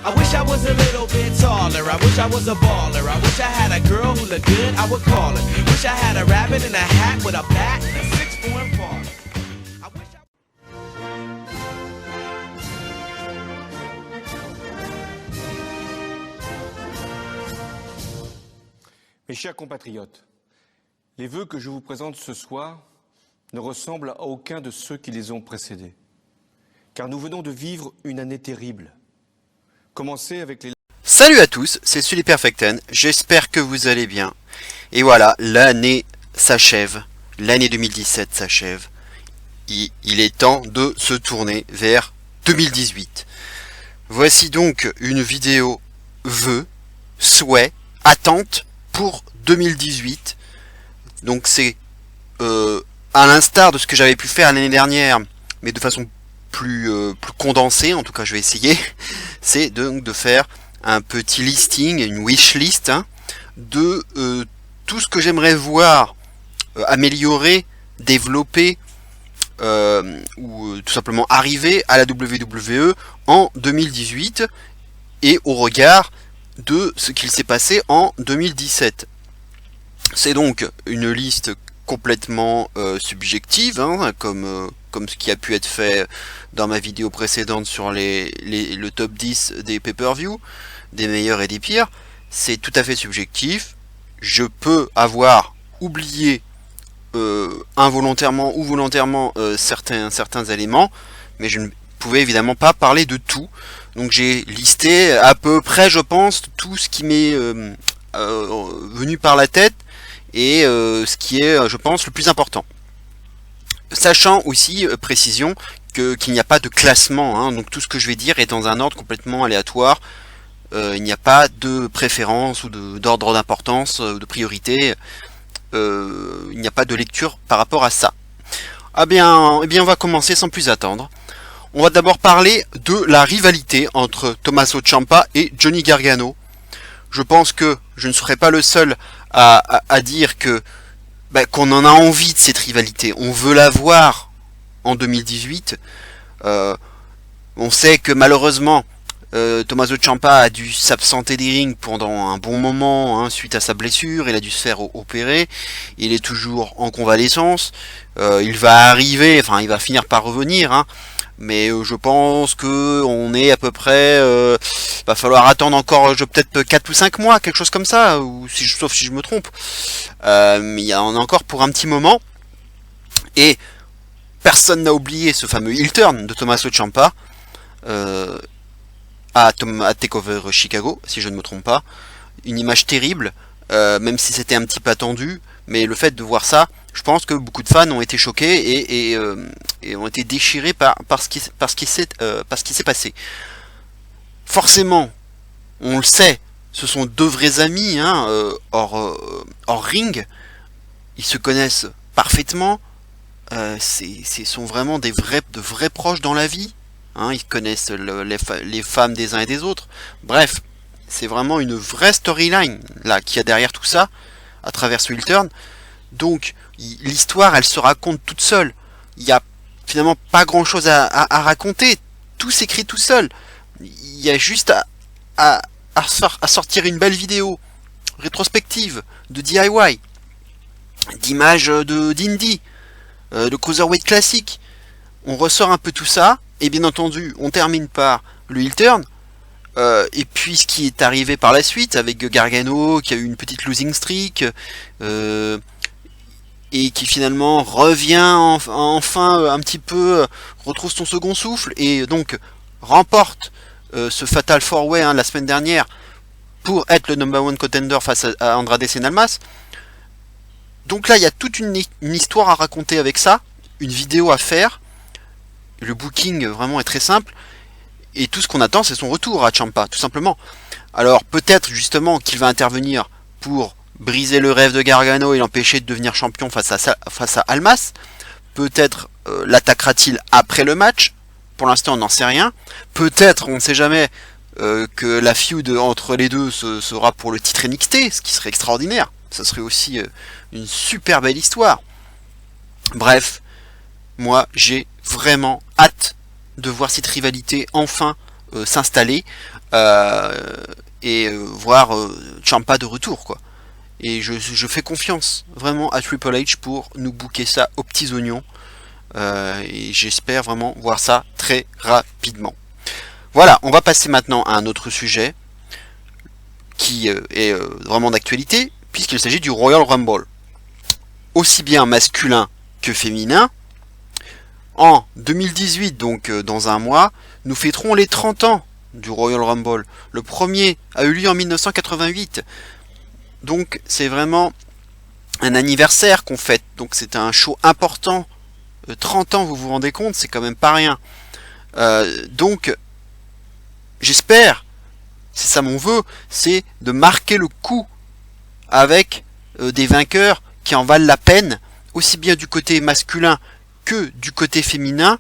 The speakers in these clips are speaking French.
I wish I was a little bit taller. I wish I was a baller. I wish I had a girl who looked good, I would call her. Wish I had a rabbit in a hat with a bat and a 6'4" parlor. I wish I... Mes chers compatriotes, les vœux que je vous présente ce soir ne ressemblent à aucun de ceux qui les ont précédés. Car nous venons de vivre une année terrible. Commencez avec les... Salut à tous, c'est Sullyperfecten, j'espère que vous allez bien. Et voilà, l'année s'achève, l'année 2017 s'achève. Il est temps de se tourner vers 2018. Voici donc une vidéo vœux, souhaits, attentes pour 2018. Donc c'est à l'instar de ce que j'avais pu faire l'année dernière, mais de façon plus condensée, en tout cas je vais essayer, c'est donc de faire un petit listing, une wishlist de tout ce que j'aimerais voir améliorer, développer ou tout simplement arriver à la WWE en 2018 et au regard de ce qu'il s'est passé en 2017. C'est donc une liste complètement subjective, comme ce qui a pu être fait dans ma vidéo précédente sur le top 10 des pay-per-view, des meilleurs et des pires. C'est tout à fait subjectif. Je peux avoir oublié involontairement ou volontairement certains éléments, mais je ne pouvais évidemment pas parler de tout. Donc j'ai listé à peu près, je pense, tout ce qui m'est venu par la tête et ce qui est, je pense, le plus important. Sachant aussi, précision, qu'il n'y a pas de classement, donc tout ce que je vais dire est dans un ordre complètement aléatoire. Il n'y a pas de préférence ou d'ordre d'importance, de priorité. Il n'y a pas de lecture par rapport à ça. Eh bien, on va commencer sans plus attendre. On va d'abord parler de la rivalité entre Tommaso Ciampa et Johnny Gargano. Je pense que je ne serai pas le seul à dire que qu'on en a envie de cette rivalité. On veut la voir en 2018. On sait que malheureusement Tommaso Ciampa a dû s'absenter des rings pendant un bon moment suite à sa blessure. Il a dû se faire opérer. Il est toujours en convalescence. Il va arriver, enfin il va finir par revenir. Mais je pense que on est à peu près... va falloir attendre encore peut-être 4 ou 5 mois, quelque chose comme ça, ou sauf si je me trompe. Mais il y en a encore pour un petit moment. Et personne n'a oublié ce fameux heel turn de Tommaso Ciampa à TakeOver Chicago, si je ne me trompe pas. Une image terrible, même si c'était un petit peu attendu. Mais le fait de voir ça, je pense que beaucoup de fans ont été choqués et ont été déchirés par ce qui s'est passé. Forcément, on le sait, ce sont deux vrais amis hors ring. Ils se connaissent parfaitement. Ce sont vraiment de vrais proches dans la vie. Ils connaissent les femmes des uns et des autres. Bref, c'est vraiment une vraie storyline là qu'il y a derrière tout ça, à travers ce heel turn. Donc l'histoire, elle se raconte toute seule. Il n'y a finalement pas grand chose à raconter. Tout s'écrit tout seul. Il y a juste à sortir une belle vidéo rétrospective de DIY, d'images d'indie, de cruiserweight classique. On ressort un peu tout ça. Et bien entendu, on termine par le heel turn. Et puis ce qui est arrivé par la suite avec Gargano qui a eu une petite losing streak et qui finalement revient enfin un petit peu, retrouve son second souffle et donc remporte ce Fatal 4-Way la semaine dernière pour être le number one contender face à Andrade Cien Almas. Donc là il y a toute une histoire à raconter avec ça, une vidéo à faire. Le booking vraiment est très simple. Et tout ce qu'on attend, c'est son retour à Ciampa, tout simplement. Alors peut-être justement qu'il va intervenir pour briser le rêve de Gargano et l'empêcher de devenir champion face à Almas. Peut-être l'attaquera-t-il après le match. Pour l'instant, on n'en sait rien. Peut-être, on ne sait jamais, que la feud entre les deux sera pour le titre NXT, ce qui serait extraordinaire. Ça serait aussi une super belle histoire. Bref, moi j'ai vraiment hâte de voir cette rivalité enfin s'installer et voir Ciampa de retour, quoi. Et je fais confiance vraiment à Triple H pour nous booker ça aux petits oignons. Et j'espère vraiment voir ça très rapidement. Voilà, on va passer maintenant à un autre sujet qui est vraiment d'actualité, puisqu'il s'agit du Royal Rumble. Aussi bien masculin que féminin. En 2018, donc dans un mois, nous fêterons les 30 ans du Royal Rumble. Le premier a eu lieu en 1988. Donc c'est vraiment un anniversaire qu'on fête. Donc c'est un show important. 30 ans, vous vous rendez compte, c'est quand même pas rien. Donc j'espère, c'est ça mon vœu, c'est de marquer le coup avec des vainqueurs qui en valent la peine, aussi bien du côté masculin que du côté féminin.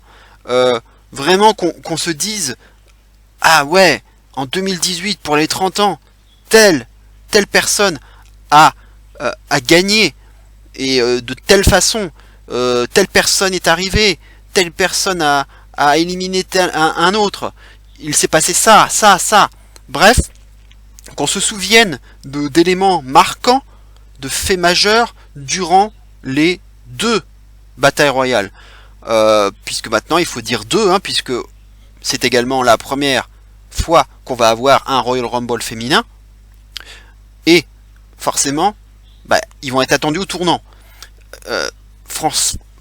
Vraiment qu'on se dise, ah ouais, en 2018 pour les 30 ans, telle personne a gagné, et de telle façon, telle personne est arrivée, telle personne a éliminé un autre, il s'est passé ça. Bref, qu'on se souvienne d'éléments marquants, de faits majeurs durant les 2 batailles royales. Puisque maintenant il faut dire 2, hein, puisque c'est également la première fois qu'on va avoir un Royal Rumble féminin. Et forcément, ils vont être attendus au tournant.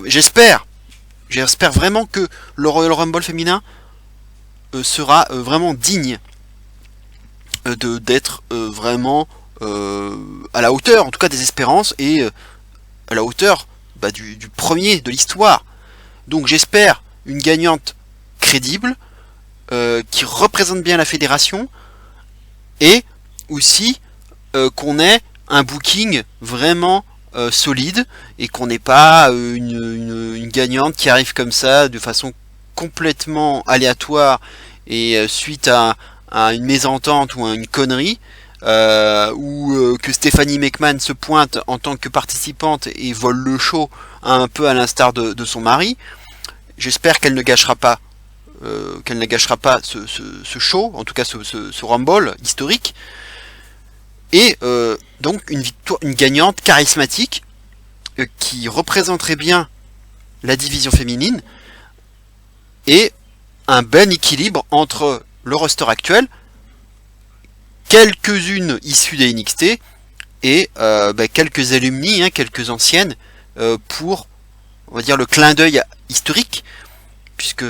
J'espère vraiment que le Royal Rumble féminin sera vraiment digne d'être vraiment à la hauteur, en tout cas des espérances, et à la hauteur du premier de l'histoire. Donc j'espère une gagnante crédible, qui représente bien la fédération, et aussi qu'on ait un booking vraiment solide, et qu'on n'ait pas une gagnante qui arrive comme ça de façon complètement aléatoire, et suite à une mésentente ou à une connerie, ou que Stephanie McMahon se pointe en tant que participante et vole le show un peu à l'instar de son mari. J'espère qu'elle ne gâchera pas ce show, en tout cas ce Rumble historique. Et donc une gagnante charismatique qui représenterait bien la division féminine, et un bon équilibre entre le roster actuel, quelques-unes issues des NXT, et quelques alumni, hein, quelques anciennes, pour, on va dire, le clin d'œil historique, puisque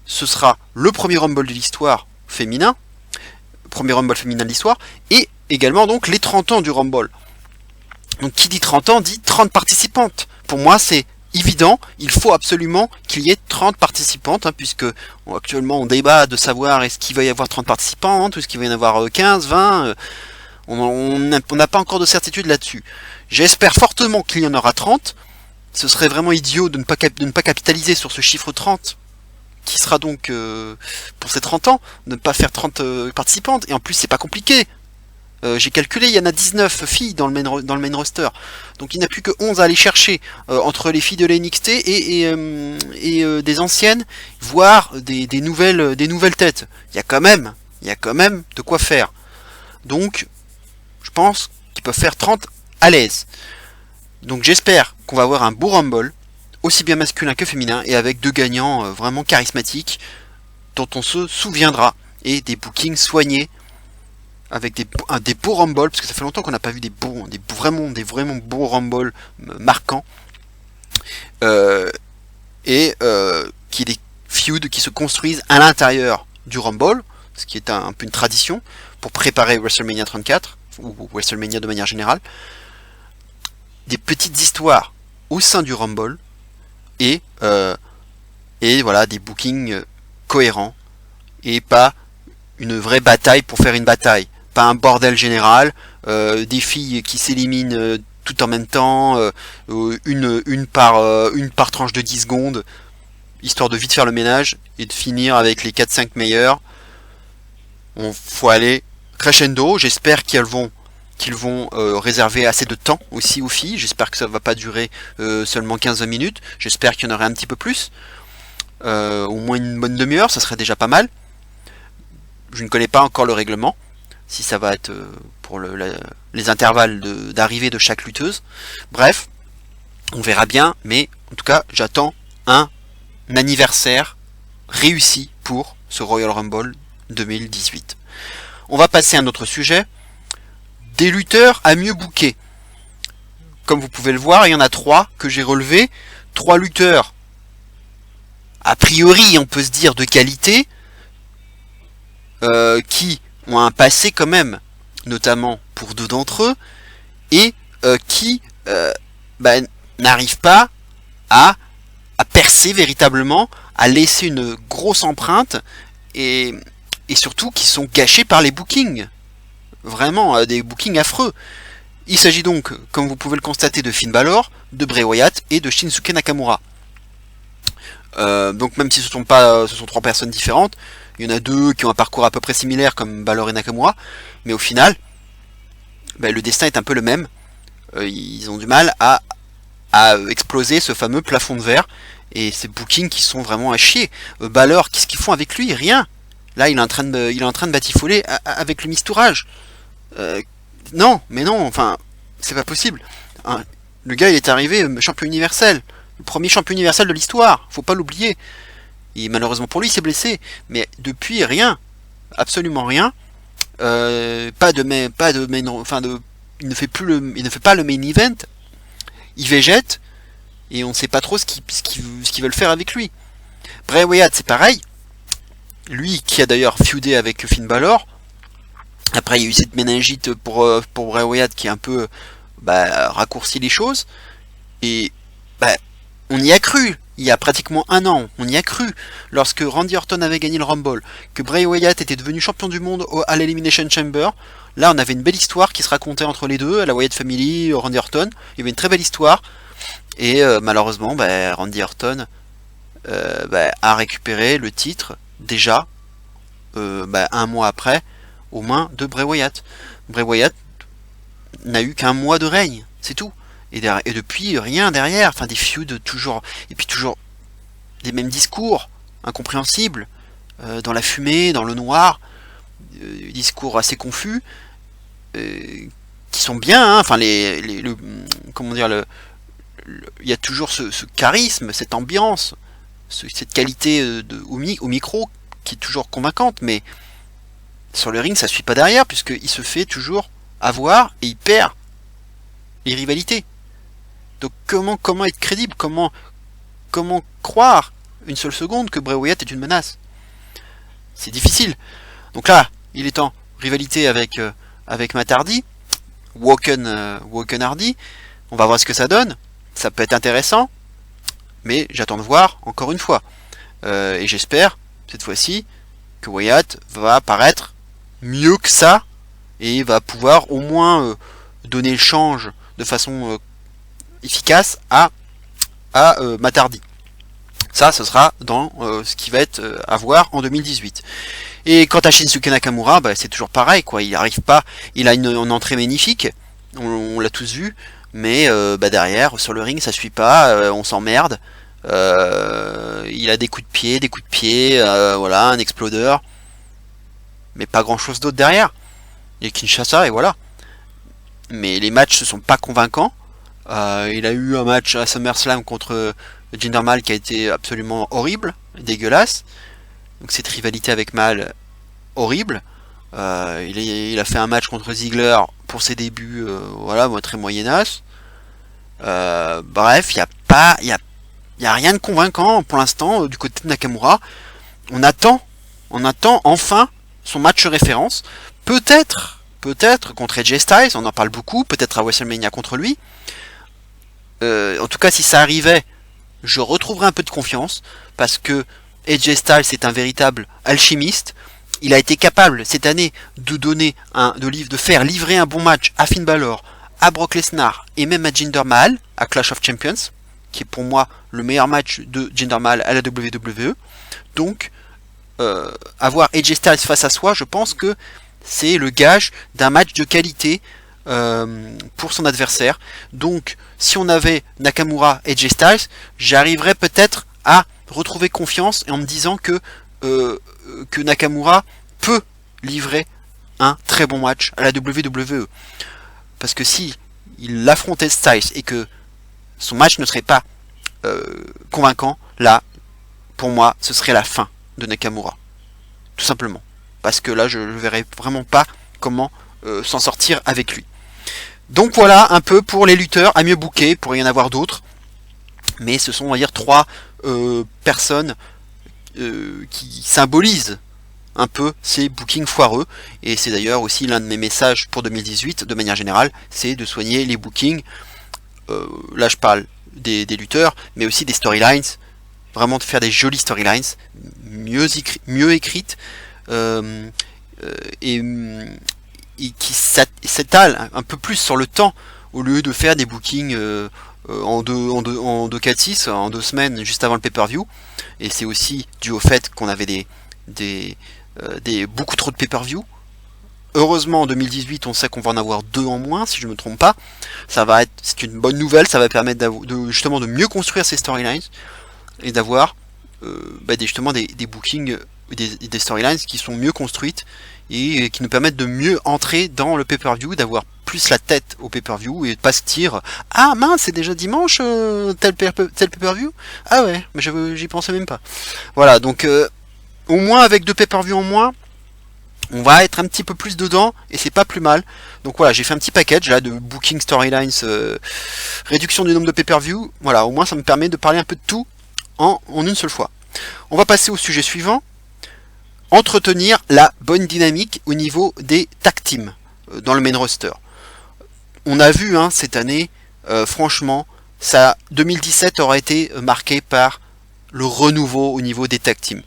ce sera le premier Rumble de l'histoire féminin, premier Rumble féminin de l'histoire, et également donc les 30 ans du Rumble. Donc qui dit 30 ans dit 30 participantes. Pour moi c'est évident, il faut absolument qu'il y ait 30 participantes, hein, puisque actuellement on débat de savoir est-ce qu'il va y avoir 30 participantes, ou est-ce qu'il va y en avoir 15, 20, on n'a pas encore de certitude là-dessus. J'espère fortement qu'il y en aura 30, ce serait vraiment idiot de ne pas capitaliser sur ce chiffre 30, qui sera donc pour ces 30 ans, de ne pas faire 30 participantes, et en plus c'est pas compliqué. J'ai calculé, il y en a 19 filles dans le main roster, donc il n'y a plus que 11 à aller chercher, entre les filles de la NXT et des anciennes, voire des nouvelles têtes. Il y a quand même de quoi faire. Donc je pense qu'ils peuvent faire 30 à l'aise. Donc j'espère qu'on va avoir un beau Rumble, aussi bien masculin que féminin, et avec 2 gagnants vraiment charismatiques, dont on se souviendra, et des bookings soignés, avec des beaux Rumble, parce que ça fait longtemps qu'on n'a pas vu des vraiment beaux Rumble marquants, et qui est des feuds qui se construisent à l'intérieur du Rumble, ce qui est un peu une tradition pour préparer WrestleMania 34 ou WrestleMania de manière générale. Des petites histoires au sein du Rumble, et voilà, des bookings cohérents, et pas une vraie bataille pour faire une bataille, pas un bordel général, des filles qui s'éliminent tout en même temps, une par tranche de 10 secondes, histoire de vite faire le ménage et de finir avec les 4-5 meilleurs. Faut aller crescendo. J'espère qu'ils vont réserver assez de temps aussi aux filles. J'espère que ça ne va pas durer seulement 15-20 minutes. J'espère qu'il y en aurait un petit peu plus, au moins une bonne demi-heure, ça serait déjà pas mal. Je ne connais pas encore le règlement, si ça va être pour les intervalles d'arrivée de chaque lutteuse. Bref, on verra bien, mais en tout cas, j'attends un anniversaire réussi pour ce Royal Rumble 2018. On va passer à un autre sujet, des lutteurs à mieux booker. Comme vous pouvez le voir, il y en a 3 que j'ai relevés, 3 lutteurs a priori, on peut se dire, de qualité, qui ont un passé quand même, notamment pour 2 d'entre eux, et qui n'arrivent pas à percer véritablement, à laisser une grosse empreinte, et surtout qui sont gâchés par les bookings. Vraiment, des bookings affreux. Il s'agit donc, comme vous pouvez le constater, de Finn Balor, de Bray Wyatt et de Shinsuke Nakamura. Donc même si ce sont 3 personnes différentes, il y en a 2 qui ont un parcours à peu près similaire comme Balor et Nakamura, mais au final, le destin est un peu le même. Ils ont du mal à exploser ce fameux plafond de verre, et ces bookings qui sont vraiment à chier. Balor, qu'est-ce qu'ils font avec lui? Rien. Là, il est en train de batifoler avec le mistourage. Non, mais non, enfin, c'est pas possible. Le gars, il est arrivé champion universel. Le premier champion universel de l'histoire, faut pas l'oublier. Et malheureusement pour lui, il s'est blessé. Mais depuis, rien. Absolument rien. Il ne fait pas le main event. Il végète. Et on ne sait pas trop ce qu'ils veulent faire avec lui. Bray Wyatt, c'est pareil. Lui, qui a d'ailleurs feudé avec Finn Balor. Après, il y a eu cette méningite pour Bray Wyatt qui a un peu raccourci les choses. Et on y a cru. Il y a pratiquement 1 an, on y a cru. Lorsque Randy Orton avait gagné le Rumble, que Bray Wyatt était devenu champion du monde à l'Elimination Chamber. Là, on avait une belle histoire qui se racontait entre les deux, la Wyatt Family, Randy Orton. Il y avait une très belle histoire. Et malheureusement, Randy Orton a récupéré le titre déjà 1 mois après aux mains de Bray Wyatt. Bray Wyatt n'a eu qu'1 mois de règne, c'est tout. Et depuis, rien derrière, enfin des feuds toujours, et puis toujours des mêmes discours, incompréhensibles, dans la fumée, dans le noir, discours assez confus, qui sont bien, hein, enfin comment dire, il y a toujours ce charisme, cette ambiance, cette qualité au micro qui est toujours convaincante, mais sur le ring ça suit pas derrière, puisqu'il se fait toujours avoir et il perd les rivalités. Donc comment être crédible, comment croire une seule seconde que Bray Wyatt est une menace? C'est difficile. Donc là, il est temps, rivalité avec Matt Hardy, Woken Hardy. On va voir ce que ça donne. Ça peut être intéressant, mais j'attends de voir encore une fois. Et j'espère, cette fois-ci, que Wyatt va paraître mieux que ça, et va pouvoir au moins donner le change de façon efficace à Matt Hardy. Ça, ce sera dans ce qui va être à voir en 2018. Et quant à Shinsuke Nakamura, c'est toujours pareil, quoi. Il arrive pas, il a une entrée magnifique, on l'a tous vu, mais derrière, sur le ring, ça suit pas, on s'emmerde. Il a des coups de pied, voilà, un explodeur, mais pas grand chose d'autre derrière. Il y a Kinshasa et voilà. Mais les matchs ne sont pas convaincants. Il a eu un match à SummerSlam contre Jinder Mahal qui a été absolument horrible, dégueulasse. Donc cette rivalité avec Mahal, horrible. Il a fait un match contre Ziggler pour ses débuts, voilà, très moyennasse. Bref, il y a rien de convaincant pour l'instant du côté de Nakamura. On attend enfin son match référence. Peut-être contre AJ Styles, on en parle beaucoup, peut-être à WrestleMania contre lui. En tout cas, si ça arrivait, je retrouverai un peu de confiance, parce que AJ Styles est un véritable alchimiste. Il a été capable cette année de faire livrer un bon match à Finn Balor, à Brock Lesnar et même à Jinder Mahal à Clash of Champions, qui est pour moi le meilleur match de Jinder Mahal à la WWE. Donc, avoir AJ Styles face à soi, je pense que c'est le gage d'un match de qualité pour son adversaire. Donc, si on avait Nakamura et AJ Styles, j'arriverais peut-être à retrouver confiance en me disant que Nakamura peut livrer un très bon match à la WWE. Parce que si il affrontait Styles et que son match ne serait pas convaincant, là, pour moi, ce serait la fin de Nakamura. Tout simplement. Parce que là, je ne verrais vraiment pas comment s'en sortir avec lui. Donc voilà un peu pour les lutteurs à mieux booker, il pourrait y en avoir d'autres. Mais ce sont, on va dire, 3 personnes qui symbolisent un peu ces bookings foireux. Et c'est d'ailleurs aussi l'un de mes messages pour 2018, de manière générale, c'est de soigner les bookings. Là, je parle des lutteurs, mais aussi des storylines. Vraiment de faire des jolies storylines, mieux écrites, et qui s'étalent un peu plus sur le temps, au lieu de faire des bookings en 4-6, en 2 semaines juste avant le pay-per-view. Et c'est aussi dû au fait qu'on avait beaucoup trop de pay-per-view. Heureusement en 2018 on sait qu'on va en avoir 2 en moins, si je ne me trompe pas. C'est une bonne nouvelle, ça va permettre justement de mieux construire ces storylines et d'avoir justement des bookings, des storylines qui sont mieux construites et qui nous permettent de mieux entrer dans le pay-per-view, d'avoir plus la tête au pay-per-view et de pas se dire ah mince, c'est déjà dimanche tel pay-per-view, ah ouais, mais j'y pensais même pas. Voilà, donc au moins avec 2 pay-per-view en moins, on va être un petit peu plus dedans et c'est pas plus mal. Donc voilà, j'ai fait un petit package là de booking storylines, réduction du nombre de pay-per-view. Voilà, au moins ça me permet de parler un peu de tout en une seule fois. On va passer au sujet suivant. Entretenir la bonne dynamique au niveau des tag teams dans le main roster. On a vu cette année, franchement, 2017 aura été marqué par le renouveau au niveau des tag teams.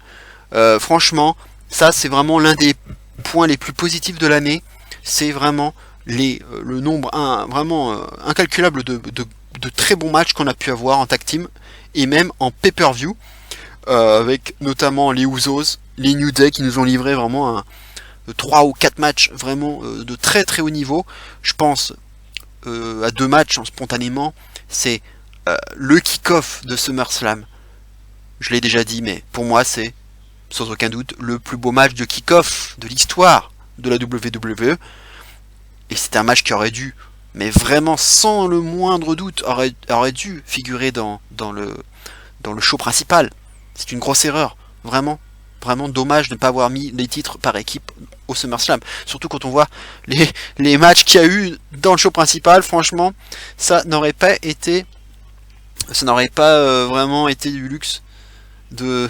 Franchement, ça c'est vraiment l'un des points les plus positifs de l'année. C'est vraiment le nombre vraiment incalculable de très bons matchs qu'on a pu avoir en tag team et même en pay-per-view, avec notamment les Usos, les New Day qui nous ont livré vraiment 3 ou 4 matchs vraiment de très très haut niveau. Je pense à 2 matchs spontanément. C'est le kick-off de SummerSlam. Je l'ai déjà dit, mais pour moi c'est sans aucun doute le plus beau match de kick-off de l'histoire de la WWE. Et c'était un match qui aurait dû, mais vraiment sans le moindre doute, aurait dû figurer dans le show principal. C'est une grosse erreur, vraiment dommage de ne pas avoir mis les titres par équipe au SummerSlam. Surtout quand on voit les matchs qu'il y a eu dans le show principal, franchement, ça n'aurait pas vraiment été du luxe de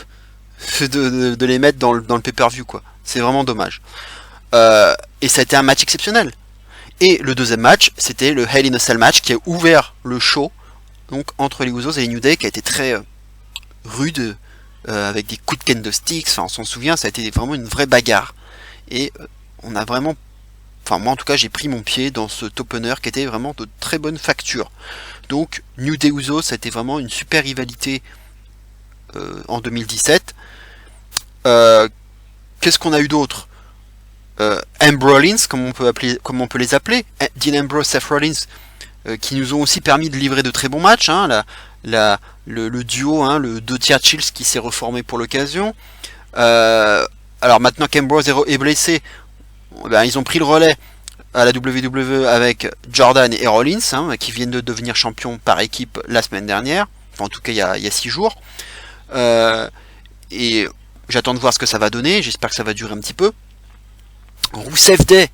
les mettre dans le pay-per-view, quoi. C'est vraiment dommage. Et ça a été un match exceptionnel. Et le deuxième match, c'était le Hell in a Cell match qui a ouvert le show, donc entre les Usos et les New Day, qui a été très rude, avec des coups de kendo sticks. Enfin, on s'en souvient, ça a été vraiment une vraie bagarre. Et on a vraiment, enfin moi en tout cas, j'ai pris mon pied dans ce opener qui était vraiment de très bonne facture. Donc New Day Usos, ça a été vraiment une super rivalité en 2017. Qu'est-ce qu'on a eu d'autre? Ambrose Rollins, comme on peut les appeler, Dean Ambrose, Seth Rollins, qui nous ont aussi permis de livrer de très bons matchs. Le duo, le deux tiers Chills qui s'est reformé pour l'occasion. Alors maintenant qu'Ambrose est blessé, ils ont pris le relais à la WWE avec Jordan et Rollins, qui viennent de devenir champions par équipe la semaine dernière. Enfin, en tout cas, il y a 6 jours. Et j'attends de voir ce que ça va donner. J'espère que ça va durer un petit peu. Rusev Day,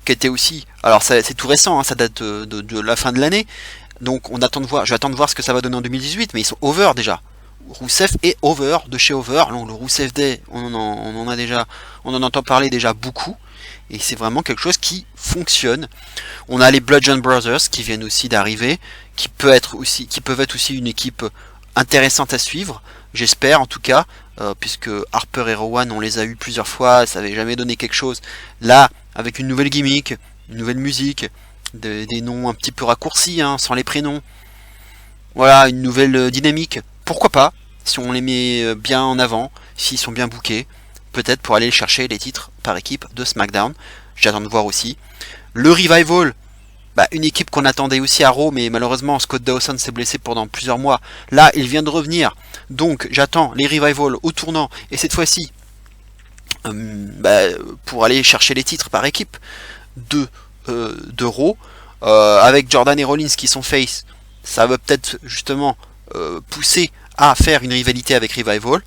qui était aussi... Alors, c'est tout récent, ça date de la fin de l'année. Donc, j'attends de voir ce que ça va donner en 2018. Mais ils sont over déjà. Rusev est over, de chez over. Donc, le Rusev Day, on en entend parler déjà beaucoup. Et c'est vraiment quelque chose qui fonctionne. On a les Bludgeon Brothers qui viennent aussi d'arriver, qui peuvent être aussi une équipe intéressante à suivre, j'espère en tout cas, puisque Harper et Rowan, on les a eu plusieurs fois, ça n'avait jamais donné quelque chose. Là, avec une nouvelle gimmick, une nouvelle musique, des noms un petit peu raccourcis, sans les prénoms, voilà, une nouvelle dynamique, pourquoi pas, si on les met bien en avant, s'ils sont bien bookés, peut-être pour aller chercher les titres par équipe de SmackDown. J'attends de voir aussi. Le Revival, une équipe qu'on attendait aussi à Raw, mais malheureusement Scott Dawson s'est blessé pendant plusieurs mois. Là, il vient de revenir, donc j'attends les Revival au tournant, et cette fois-ci, pour aller chercher les titres par équipe de Raw. Avec Jordan et Rollins qui sont face, ça va peut-être justement pousser à faire une rivalité avec Revival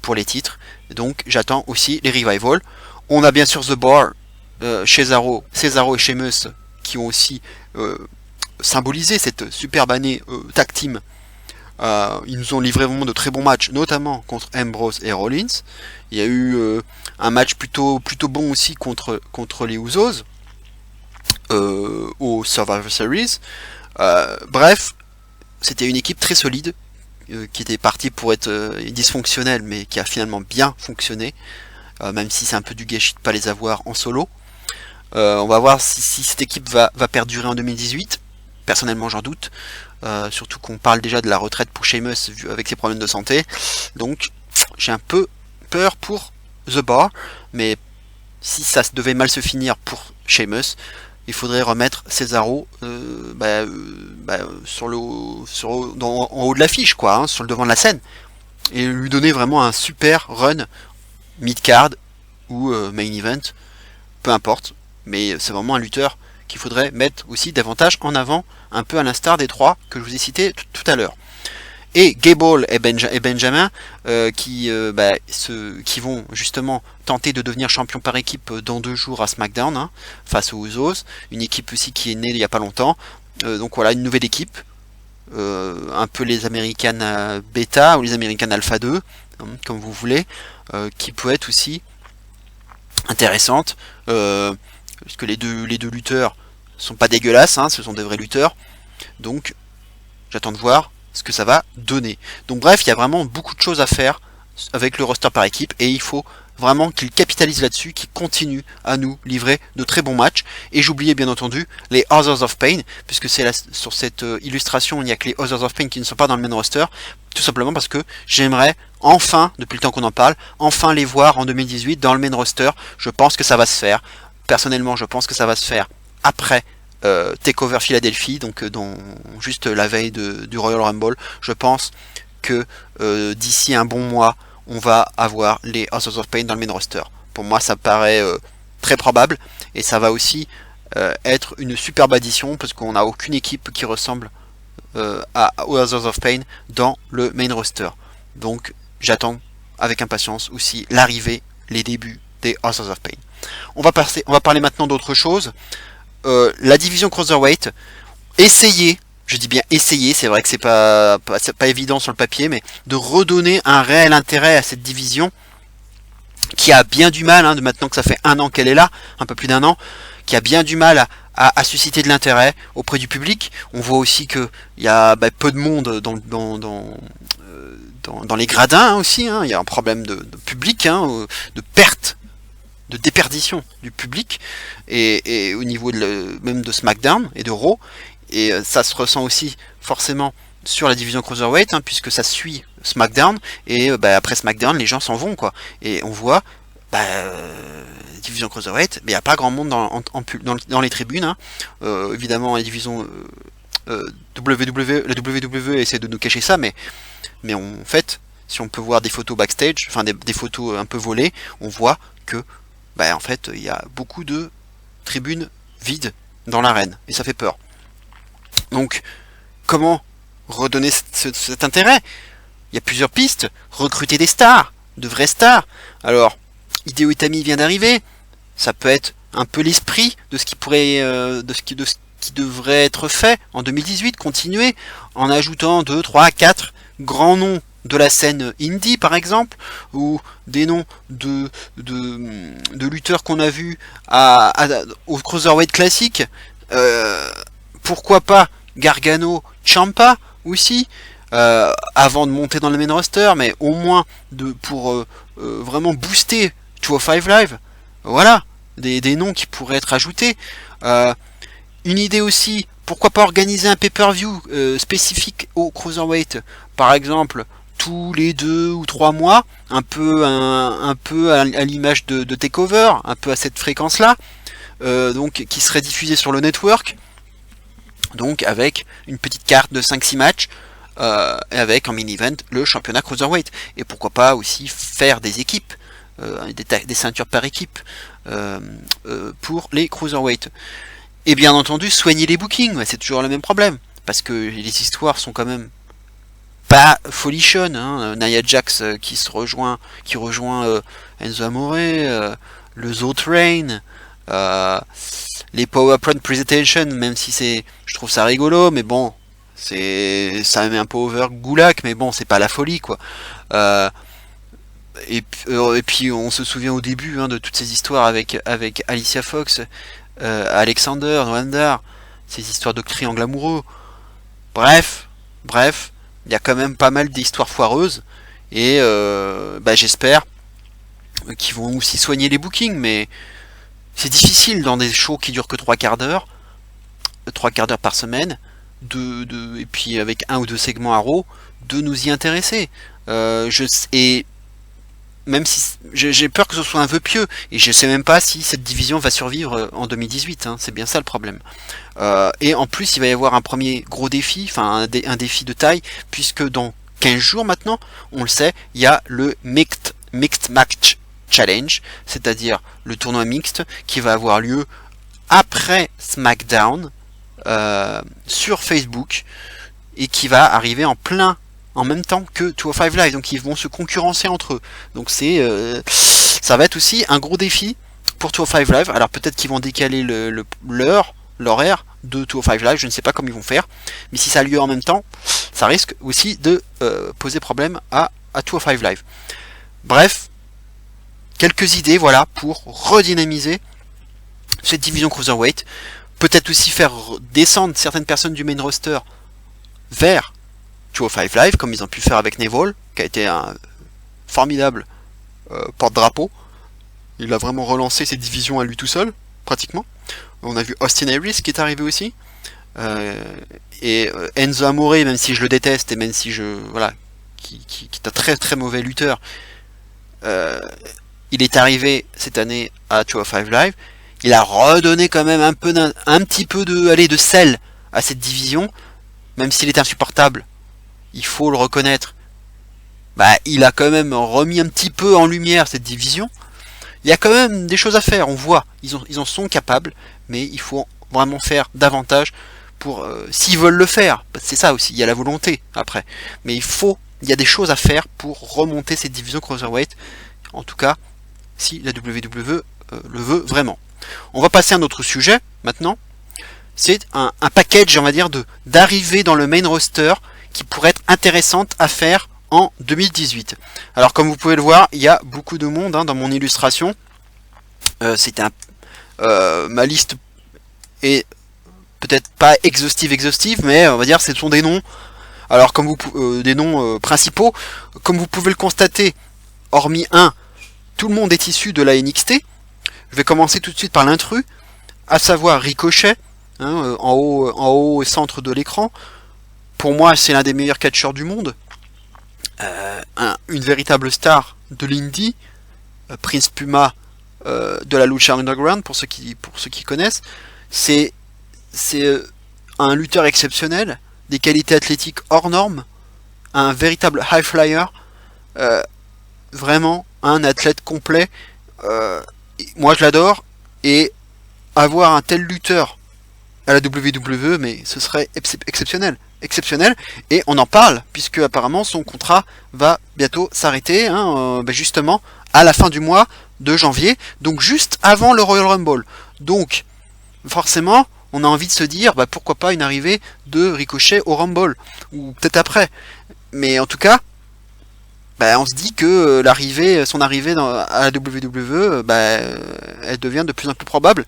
pour les titres. Donc j'attends aussi les Revival. On a bien sûr The Bar, Cesaro et Sheamus qui ont aussi symbolisé cette superbe année tag team. Ils nous ont livré vraiment de très bons matchs, notamment contre Ambrose et Rollins. Il y a eu un match plutôt bon aussi contre les Usos au Survivor Series. Bref, c'était une équipe très solide qui était partie pour être dysfonctionnelle, mais qui a finalement bien fonctionné, même si c'est un peu du gâchis de ne pas les avoir en solo. On va voir si cette équipe va perdurer en 2018. Personnellement, j'en doute. Surtout qu'on parle déjà de la retraite pour Sheamus avec ses problèmes de santé. Donc, j'ai un peu peur pour The Bar. Mais si ça devait mal se finir pour Sheamus, il faudrait remettre Cesaro en haut de l'affiche, quoi, hein, sur le devant de la scène. Et lui donner vraiment un super run mid-card ou main event. Peu importe. Mais c'est vraiment un lutteur qu'il faudrait mettre aussi davantage en avant, un peu à l'instar des trois que je vous ai cités tout à l'heure. Et Gable et Benjamin qui vont justement tenter de devenir champion par équipe dans 2 jours à SmackDown, hein, face aux Usos, une équipe aussi qui est née il n'y a pas longtemps. Donc voilà, une nouvelle équipe, un peu les American Beta ou les American Alpha 2, hein, comme vous voulez, qui peut être aussi intéressante, parce que les deux lutteurs sont pas dégueulasses, hein, ce sont des vrais lutteurs. Donc j'attends de voir ce que ça va donner. Donc bref, il y a vraiment beaucoup de choses à faire avec le roster par équipe, et il faut vraiment qu'ils capitalisent là-dessus, qu'ils continuent à nous livrer de très bons matchs. Et j'oubliais bien entendu les Others of Pain, puisque sur cette illustration il n'y a que les Others of Pain qui ne sont pas dans le main roster, tout simplement parce que j'aimerais enfin, depuis le temps qu'on en parle, enfin les voir en 2018 dans le main roster. Je pense que ça va se faire. Personnellement, je pense que ça va se faire après Takeover Philadelphie, donc juste la veille du Royal Rumble. Je pense que d'ici un bon mois, on va avoir les Authors of Pain dans le main roster. Pour moi, ça paraît très probable, et ça va aussi être une superbe addition, parce qu'on n'a aucune équipe qui ressemble aux Authors of Pain dans le main roster. Donc j'attends avec impatience aussi l'arrivée, les débuts des Authors of Pain. On va parler maintenant d'autre chose. La division Cruiserweight, essayez, je dis bien essayer, c'est vrai que c'est pas évident sur le papier, mais de redonner un réel intérêt à cette division qui a bien du mal, hein, maintenant que ça fait 1 an qu'elle est là, un peu plus d'1 an, qui a bien du mal à susciter de l'intérêt auprès du public. On voit aussi qu'il y a peu de monde dans les gradins, hein, aussi, hein. Il y a un problème de public, hein, de perte, de déperdition du public, et au niveau même de SmackDown et de Raw, et ça se ressent aussi forcément sur la division Cruiserweight, hein, puisque ça suit SmackDown, et après SmackDown les gens s'en vont, quoi, et on voit division Cruiserweight, mais il n'y a pas grand monde dans les tribunes, hein. Évidemment la division la WWE essaie de nous cacher ça, mais en fait, si on peut voir des photos backstage, enfin des photos un peu volées, on voit que en fait, il y a beaucoup de tribunes vides dans l'arène, et ça fait peur. Donc, comment redonner cet intérêt? Il y a plusieurs pistes. Recruter des stars, de vraies stars. Alors, Hideo Itami vient d'arriver. Ça peut être un peu l'esprit de ce qui pourrait, de ce qui devrait être fait en 2018. Continuer en ajoutant 2, 3, 4 grands noms de la scène indie, par exemple, ou des noms de lutteurs qu'on a vus au Cruiserweight classique. Pourquoi pas Gargano, Ciampa aussi, avant de monter dans le main roster, mais au moins pour vraiment booster 205 Live. Voilà, des noms qui pourraient être ajoutés. Une idée aussi, pourquoi pas organiser un pay-per-view spécifique au Cruiserweight, par exemple tous les 2 ou 3 mois, un peu à l'image de Takeover, un peu à cette fréquence-là, donc qui serait diffusé sur le network, donc avec une petite carte de 5-6 matchs, avec en main event le championnat Cruiserweight, et pourquoi pas aussi faire des équipes, des ceintures par équipe pour les cruiserweight. Et bien entendu, soigner les bookings, c'est toujours le même problème, parce que les histoires sont quand même pas folichonnes. Nia Jax qui rejoint Enzo Amore, le Zo Train, les PowerPoint Presentation, même si je trouve ça rigolo, mais bon, ça met un peu over Gulak, mais bon, c'est pas la folie, quoi. Et puis on se souvient au début de toutes ces histoires avec Alicia Fox, Alexander, Noandar, ces histoires de triangle amoureux. Bref, il y a quand même pas mal d'histoires foireuses, et j'espère qu'ils vont aussi soigner les bookings, mais c'est difficile dans des shows qui durent que 3 quarts d'heure par semaine, et puis avec 1 ou 2 segments à Raw, de nous y intéresser. Et même si j'ai peur que ce soit un vœu pieux, et je sais même pas si cette division va survivre en 2018, c'est bien ça le problème. Et en plus il va y avoir un premier gros défi, un défi de taille, puisque dans 15 jours maintenant, on le sait, il y a le Mixed Match Challenge, c'est-à-dire le tournoi mixte qui va avoir lieu après SmackDown sur Facebook, et qui va arriver en même temps que 205 Live, donc ils vont se concurrencer entre eux. Donc ça va être aussi un gros défi pour 205 Live. Alors peut-être qu'ils vont décaler l'horaire de 205 Live, je ne sais pas comment ils vont faire, mais si ça a lieu en même temps, ça risque aussi de poser problème à 205 Live. Bref, quelques idées voilà pour redynamiser cette division Cruiserweight. Peut-être aussi faire descendre certaines personnes du main roster vers 205 Live, comme ils ont pu faire avec Neville, qui a été un formidable porte-drapeau. Il a vraiment relancé cette division à lui tout seul, pratiquement. On a vu Austin Aries qui est arrivé aussi. Et Enzo Amore, même si je le déteste, et même si qui est un très très mauvais lutteur, il est arrivé cette année à 205 Live. Il a redonné quand même un petit peu de sel à cette division, même s'il est insupportable. Il faut le reconnaître. Il a quand même remis un petit peu en lumière cette division. Il y a quand même des choses à faire, on voit. Ils en sont capables, mais il faut vraiment faire davantage pour s'ils veulent le faire. C'est ça aussi, il y a la volonté après. Mais il y a des choses à faire pour remonter cette division Cruiserweight. En tout cas, si la WWE le veut vraiment. On va passer à un autre sujet maintenant. C'est un package, on va dire, d'arrivée dans le main roster qui pourrait être intéressante à faire en 2018. Alors comme vous pouvez le voir, il y a beaucoup de monde dans mon illustration. Ma liste est peut-être pas exhaustive, mais on va dire ce sont des noms. Alors comme des noms principaux, comme vous pouvez le constater, hormis tout le monde est issu de la NXT. Je vais commencer tout de suite par l'intrus, à savoir Ricochet, en haut au centre de l'écran. Pour moi, c'est l'un des meilleurs catcheurs du monde. Une véritable star de l'indie, Prince Puma de la Lucha Underground, pour ceux qui connaissent. C'est un lutteur exceptionnel, des qualités athlétiques hors normes, un véritable high flyer, vraiment un athlète complet. Moi je l'adore, et avoir un tel lutteur à la WWE, mais ce serait exceptionnel, et on en parle puisque apparemment son contrat va bientôt s'arrêter, justement à la fin du mois de janvier, donc juste avant le Royal Rumble. Donc forcément on a envie de se dire pourquoi pas une arrivée de Ricochet au Rumble, ou peut-être après, mais en tout cas on se dit que son arrivée à la WWE, elle devient de plus en plus probable.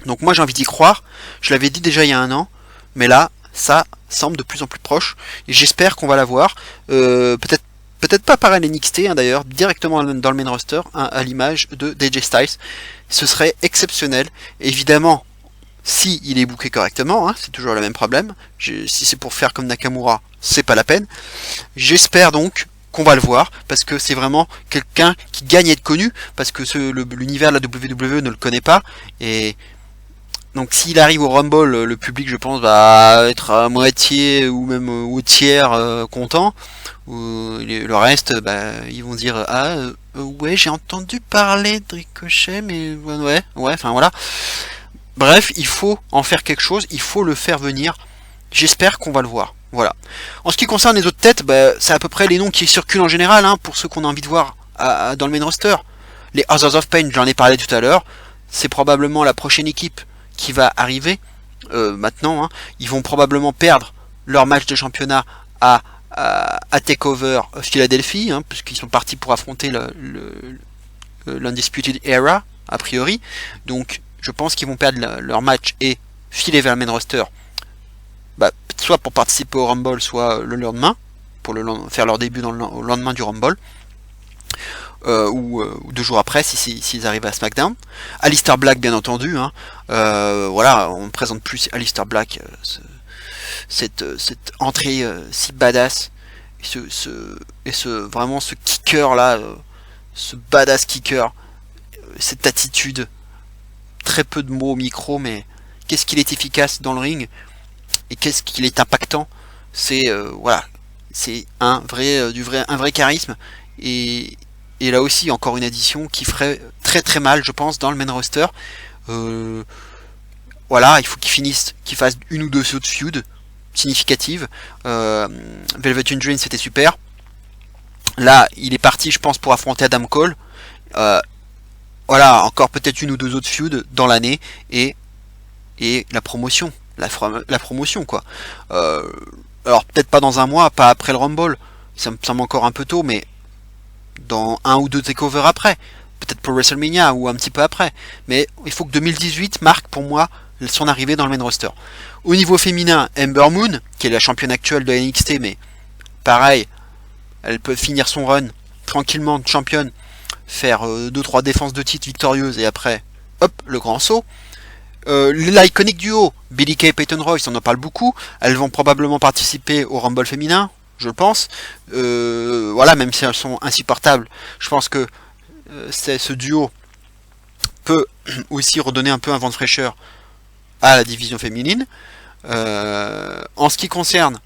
Donc moi j'ai envie d'y croire. Je l'avais dit déjà il y a 1 an, mais là ça semble de plus en plus proche, et j'espère qu'on va la voir. Peut-être pas par NXT d'ailleurs, directement dans le main roster, à l'image de AJ Styles. Ce serait exceptionnel. Évidemment, si il est booké correctement, c'est toujours le même problème. Si c'est pour faire comme Nakamura, c'est pas la peine. J'espère donc qu'on va le voir, parce que c'est vraiment quelqu'un qui gagne à être connu, parce que l'univers de la WWE ne le connaît pas, et donc s'il arrive au Rumble, le public je pense va être à moitié ou même au tiers content, ou le reste ils vont dire Ouais, j'ai entendu parler de Ricochet, mais ouais, enfin voilà. Bref, il faut en faire quelque chose, il faut le faire venir. J'espère qu'on va le voir. Voilà. En ce qui concerne les autres têtes, bah, c'est à peu près les noms qui circulent en général, hein, pour ceux qu'on a envie de voir dans le main roster. Les Authors of Pain, j'en ai parlé tout à l'heure. C'est probablement la prochaine équipe qui va arriver maintenant. Hein. Ils vont probablement perdre leur match de championnat à TakeOver Philadelphie, hein, puisqu'ils sont partis pour affronter l'Undisputed Era, a priori. Donc, je pense qu'ils vont perdre leur match et filer vers le main roster, bah, soit pour participer au Rumble, soit le lendemain, pour faire leur début au lendemain du Rumble, ou 2 jours après, s'ils arrivent à SmackDown. Aleister Black, bien entendu, hein. Voilà, on ne présente plus Aleister Black, cette entrée si badass, et vraiment ce kicker là, ce badass kicker, cette attitude, très peu de mots au micro, mais qu'est-ce qu'il est efficace dans le ring, et qu'est-ce qu'il est impactant. C'est voilà, c'est un vrai charisme, et là aussi encore une addition qui ferait très très mal, je pense, dans le main roster. Voilà, il faut qu'il fasse 1 ou 2 sauts de feud significatives. Velvet Dream, c'était super. Là, il est parti, je pense, pour affronter Adam Cole. Voilà, encore peut-être 1 ou 2 autres feuds dans l'année, et la promotion, la promotion quoi. Alors peut-être pas dans un mois, pas après le Rumble, ça me semble encore un peu tôt, mais dans 1 ou 2 takeovers après, peut-être pour WrestleMania ou un petit peu après. Mais il faut que 2018 marque pour moi son arrivée dans le main roster. Au niveau féminin, Ember Moon, qui est la championne actuelle de NXT, mais pareil, elle peut finir son run tranquillement de championne, faire 2-3 défenses de titre victorieuses, et après, hop, le grand saut. L'iconic duo, Billie Kay et Peyton Royce, on en parle beaucoup. Elles vont probablement participer au Rumble féminin, je pense. Voilà, même si elles sont insupportables, je pense que ce duo peut aussi redonner un peu un vent de fraîcheur à la division féminine. En ce qui concerne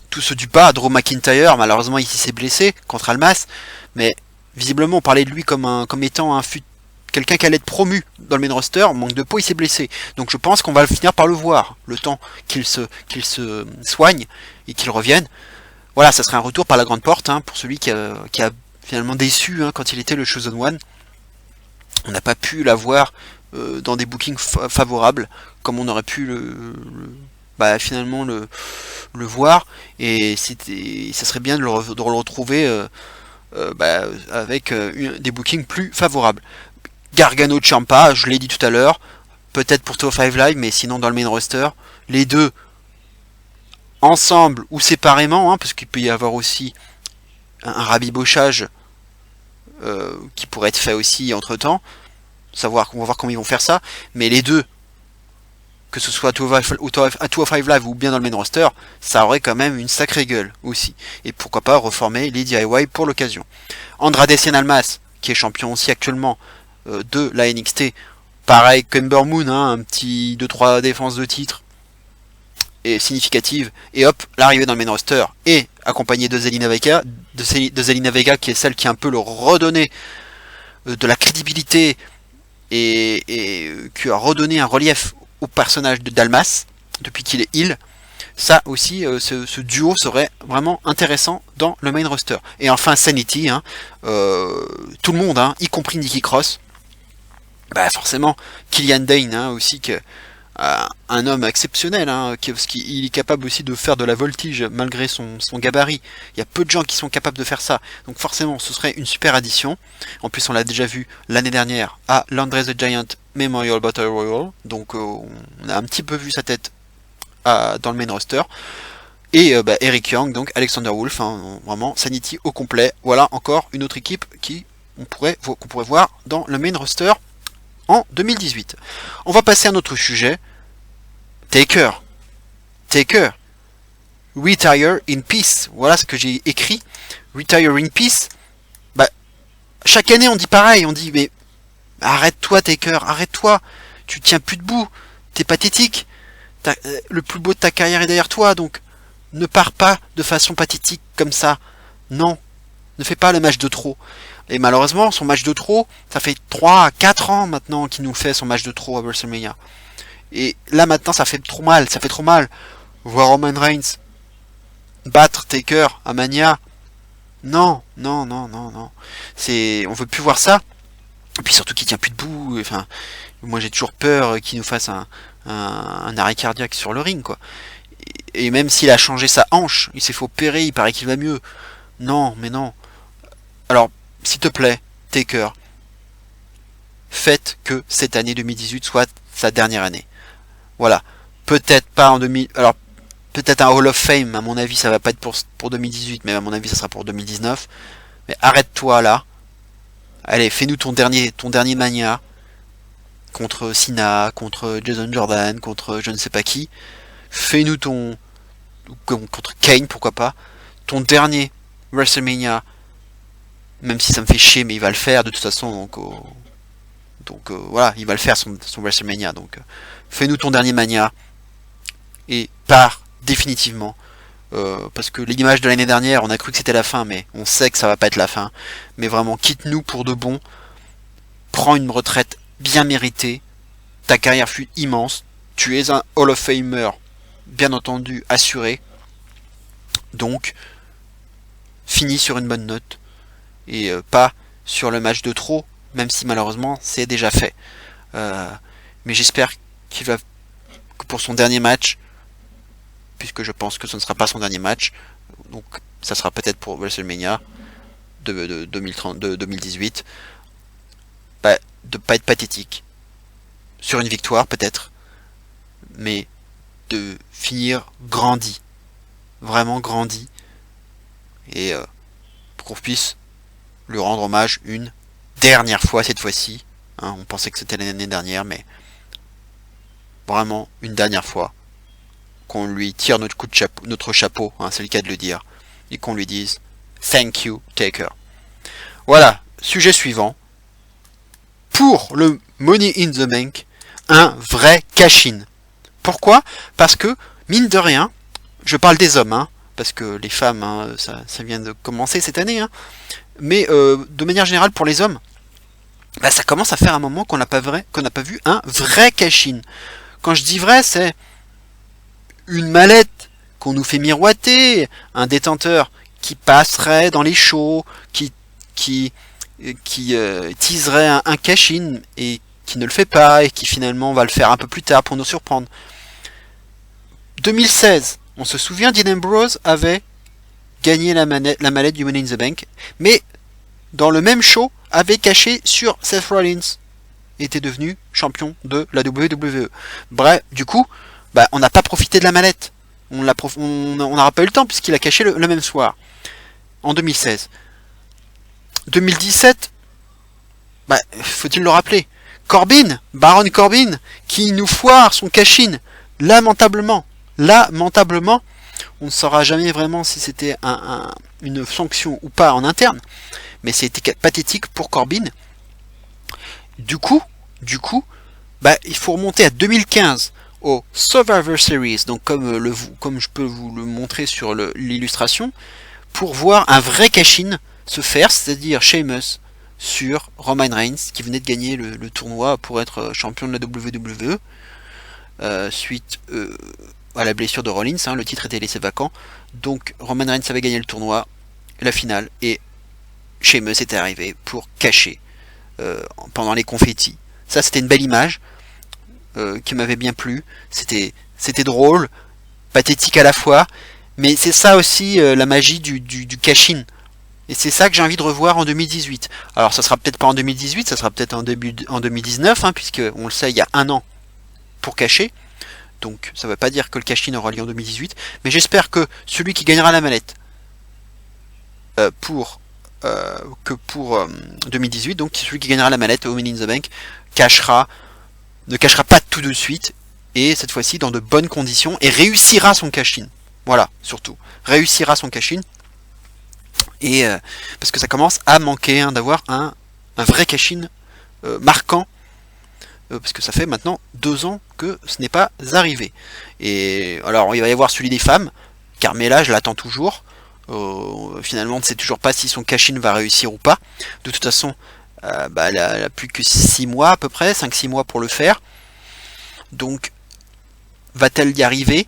tout ce du bas, Drew McIntyre, malheureusement il s'est blessé contre Almas, mais visiblement on parlait de lui comme étant quelqu'un qui allait être promu dans le main roster. Manque de peau, il s'est blessé, donc je pense qu'on va finir par le voir, le temps qu'il se soigne et qu'il revienne. Voilà, ça serait un retour par la grande porte, hein, pour celui qui a finalement déçu, hein, quand il était le Chosen One. On n'a pas pu l'avoir dans des bookings favorables, comme on aurait pu finalement le voir, et ça serait bien de le retrouver avec des bookings plus favorables. Gargano Ciampa, je l'ai dit tout à l'heure, peut-être pour 205 Live, mais sinon dans le main roster, les deux ensemble ou séparément, hein, parce qu'il peut y avoir aussi un rabibochage qui pourrait être fait aussi entre temps. On va voir comment ils vont faire ça, mais les deux, que ce soit à 205 Live ou bien dans le main roster, ça aurait quand même une sacrée gueule aussi. Et pourquoi pas reformer les DIY pour l'occasion. Andrade Cien Almas, qui est champion aussi actuellement de la NXT, pareil qu'Ember Moon, hein, un petit 2-3 défenses de titre et significative, et hop, l'arrivée dans le main roster, et accompagné de Zelina Vega, qui est celle qui a un peu le redonné de la crédibilité, et qui a redonné un relief au personnage de Dalmas depuis qu'il est heel. Ça aussi, ce duo serait vraiment intéressant dans le main roster. Et enfin Sanity, hein, tout le monde, hein, y compris Nikki Cross, forcément Killian Dane, hein, aussi, un homme exceptionnel, hein, parce qu'il est capable aussi de faire de la voltige malgré son gabarit. Il y a peu de gens qui sont capables de faire ça, donc forcément ce serait une super addition. En plus on l'a déjà vu l'année dernière à l'Andre the Giant Memorial Battle Royal, donc on a un petit peu vu sa tête dans le main roster. Et Eric Young, donc Alexander Wolf, hein, vraiment Sanity au complet. Voilà encore une autre équipe qu'on pourrait voir dans le main roster en 2018. On va passer à un autre sujet. Taker. Retire in peace. Voilà ce que j'ai écrit. Retire in peace. Chaque année on dit pareil. On dit mais arrête-toi Taker, arrête-toi. Tu tiens plus debout. T'es pathétique. Le plus beau de ta carrière est derrière toi. Donc ne pars pas de façon pathétique comme ça. Non. ne fait pas le match de trop. Et malheureusement, son match de trop, ça fait 3 à 4 ans maintenant qu'il nous fait son match de trop à WrestleMania. Et là maintenant, ça fait trop mal. Voir Roman Reigns battre Taker à Mania. Non. On veut plus voir ça. Et puis surtout qu'il tient plus debout. Enfin, moi j'ai toujours peur qu'il nous fasse un arrêt cardiaque sur le ring, quoi. Et même s'il a changé sa hanche, il s'est fait opérer, il paraît qu'il va mieux. Non. Alors, s'il te plaît, Taker, faites que cette année 2018 soit sa dernière année. Voilà. Peut-être pas en 2000. Alors, peut-être un Hall of Fame, à mon avis, ça va pas être pour 2018, mais à mon avis, ça sera pour 2019. Mais arrête-toi là. Allez, fais-nous ton dernier Mania. Contre Cena, contre Jason Jordan, contre je ne sais pas qui. Fais-nous contre Kane, pourquoi pas. Ton dernier WrestleMania. Même si ça me fait chier, mais il va le faire de toute façon. Donc voilà, il va le faire son WrestleMania. Donc fais-nous ton dernier Mania. Et pars définitivement. Parce que l'image de l'année dernière, on a cru que c'était la fin, mais on sait que ça va pas être la fin. Mais vraiment, quitte-nous pour de bon. Prends une retraite bien méritée. Ta carrière fut immense. Tu es un Hall of Famer, bien entendu, assuré. Donc, finis sur une bonne note. Et pas sur le match de trop, même si malheureusement c'est déjà fait. Mais j'espère que pour son dernier match, puisque je pense que ce ne sera pas son dernier match, donc ça sera peut-être pour WrestleMania de 2018, de pas être pathétique sur une victoire peut-être, mais de finir grandi, vraiment grandi, et pour qu'on puisse lui rendre hommage une dernière fois cette fois-ci. Hein, on pensait que c'était l'année dernière, mais vraiment une dernière fois qu'on lui tire notre chapeau, hein, c'est le cas de le dire, et qu'on lui dise thank you Taker. Voilà, sujet suivant. Pour le Money in the Bank, un vrai cash-in. Pourquoi ? Parce que, mine de rien, je parle des hommes, hein, parce que les femmes, hein, ça vient de commencer cette année, hein, mais de manière générale pour les hommes, ça commence à faire un moment qu'on n'a pas vu un vrai cash-in. Quand je dis vrai, c'est une mallette qu'on nous fait miroiter, un détenteur qui passerait dans les shows, qui teaserait un cash-in et qui ne le fait pas et qui finalement va le faire un peu plus tard pour nous surprendre. 2016, on se souvient, Dean Ambrose avait gagné la mallette du Money in the Bank, mais dans le même show avait caché sur Seth Rollins, était devenu champion de la WWE. Bref, du coup, on n'a pas profité de la mallette. On n'aura pas eu le temps puisqu'il a caché le même soir. En 2016. 2017, faut-il le rappeler, Baron Corbin, qui nous foire son cash-in, lamentablement. On ne saura jamais vraiment si c'était une sanction ou pas en interne, mais c'était pathétique pour Corbin. Du coup, il faut remonter à 2015 au Survivor Series, donc comme je peux vous le montrer sur l'illustration, pour voir un vrai cash-in se faire, c'est-à-dire Sheamus sur Roman Reigns, qui venait de gagner le tournoi pour être champion de la WWE, suite à la blessure de Rollins, hein, le titre était laissé vacant, donc Roman Reigns avait gagné le tournoi, la finale, et Sheamus était arrivé pour cacher pendant les confettis. Ça, c'était une belle image qui m'avait bien plu. C'était drôle, pathétique à la fois, mais c'est ça aussi la magie du cash-in. Et c'est ça que j'ai envie de revoir en 2018. Alors ça sera peut-être pas en 2018, ça sera peut-être en 2019, hein, puisque on le sait, il y a un an pour cacher. Donc ça ne veut pas dire que le cash-in aura lieu en 2018, mais j'espère que celui qui gagnera la mallette pour 2018, donc celui qui gagnera la mallette au Money in the Bank, ne cachera pas tout de suite, et cette fois-ci dans de bonnes conditions, et réussira son cash-in. Voilà, surtout. Réussira son cash-in. Et parce que ça commence à manquer, hein, d'avoir un vrai cash-in marquant, parce que ça fait maintenant 2 ans que ce n'est pas arrivé. Et alors il va y avoir celui des femmes, Carmella, je l'attends toujours. Finalement, on ne sait toujours pas si son cash-in va réussir ou pas. De toute façon, elle a plus que 6 mois à peu près, 5-6 mois pour le faire. Donc, va-t-elle y arriver?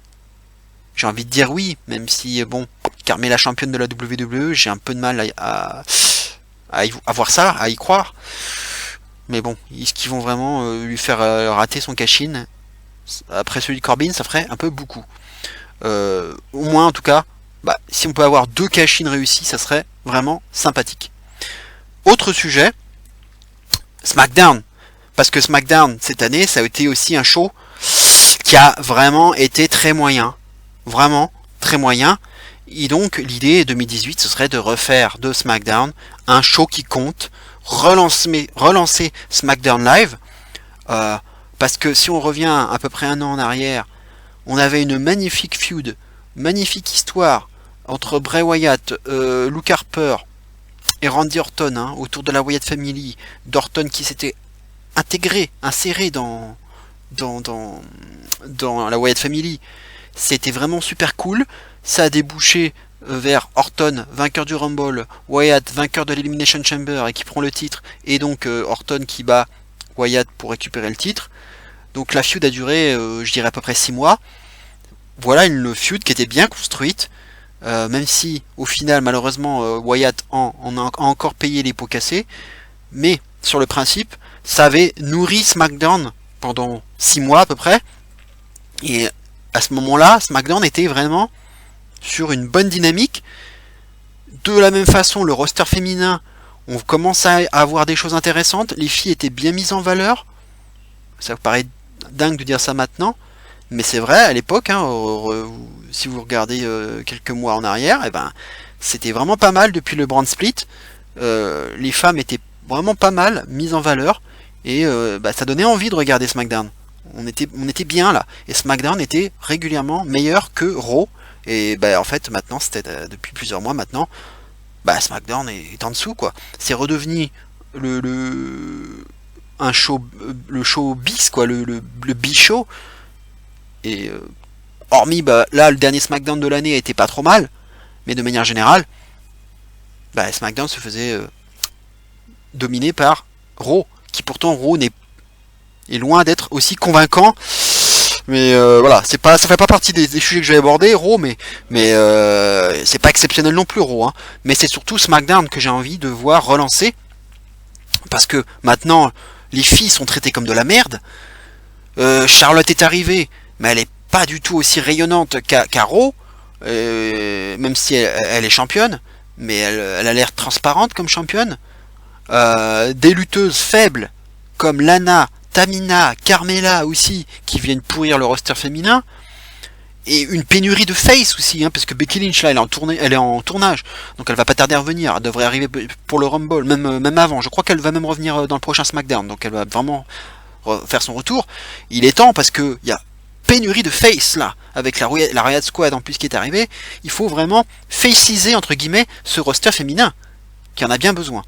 J'ai envie de dire oui, même si, bon, Carmella championne de la WWE, j'ai un peu de mal à voir ça, à y croire. Mais bon, est-ce qu'ils vont vraiment lui faire rater son cash-in? Après celui de Corbin, ça ferait un peu beaucoup. Au moins, en tout cas, si on peut avoir 2 cash-in réussis, ça serait vraiment sympathique. Autre sujet, SmackDown. Parce que SmackDown, cette année, ça a été aussi un show qui a vraiment été très moyen. Vraiment très moyen. Et donc, l'idée 2018, ce serait de refaire de SmackDown un show qui compte, relancer SmackDown Live. Parce que si on revient à peu près un an en arrière, on avait une magnifique feud, magnifique histoire entre Bray Wyatt, Luke Harper et Randy Orton, autour de la Wyatt Family, d'Orton qui s'était inséré dans la Wyatt Family. C'était vraiment super cool. Ça a débouché vers Orton, vainqueur du Rumble, Wyatt, vainqueur de l'Elimination Chamber et qui prend le titre, et donc Orton qui bat Wyatt pour récupérer le titre. Donc la feud a duré, je dirais à peu près 6 mois. Voilà une feud qui était bien construite, même si au final malheureusement Wyatt a encore payé les pots cassés, mais sur le principe, ça avait nourri SmackDown pendant 6 mois à peu près, et à ce moment-là, SmackDown était vraiment sur une bonne dynamique. De la même façon, le roster féminin, on commence à avoir des choses intéressantes, les filles étaient bien mises en valeur. Ça vous paraît dingue de dire ça maintenant, mais c'est vrai, à l'époque, si vous regardez quelques mois en arrière, c'était vraiment pas mal depuis le brand split. Les femmes étaient vraiment pas mal mises en valeur, et ça donnait envie de regarder SmackDown. On était bien là, et SmackDown était régulièrement meilleur que Raw, et en fait maintenant, c'était depuis plusieurs mois maintenant, SmackDown est en dessous quoi. C'est redevenu le show bis quoi, le B-show, et hormis là le dernier SmackDown de l'année était pas trop mal, mais de manière générale SmackDown se faisait dominé par Raw, qui pourtant Raw est loin d'être aussi convaincant, mais voilà, ça fait pas partie des sujets que je vais aborder Raw, mais c'est pas exceptionnel non plus Raw, mais c'est surtout SmackDown que j'ai envie de voir relancer, parce que maintenant les filles sont traitées comme de la merde. Charlotte est arrivée, mais elle est pas du tout aussi rayonnante qu'à Raw, même si elle est championne, mais elle a l'air transparente comme championne. Des lutteuses faibles comme Lana, Tamina, Carmella aussi, qui viennent pourrir le roster féminin, et une pénurie de face aussi, parce que Becky Lynch là, elle est en tournage, donc elle va pas tarder à revenir, elle devrait arriver pour le Rumble, même avant, je crois qu'elle va même revenir dans le prochain SmackDown, donc elle va vraiment faire son retour. Il est temps, parce que il y a pénurie de face là, avec la Riot Squad en plus qui est arrivée, il faut vraiment faciser entre guillemets ce roster féminin, qui en a bien besoin.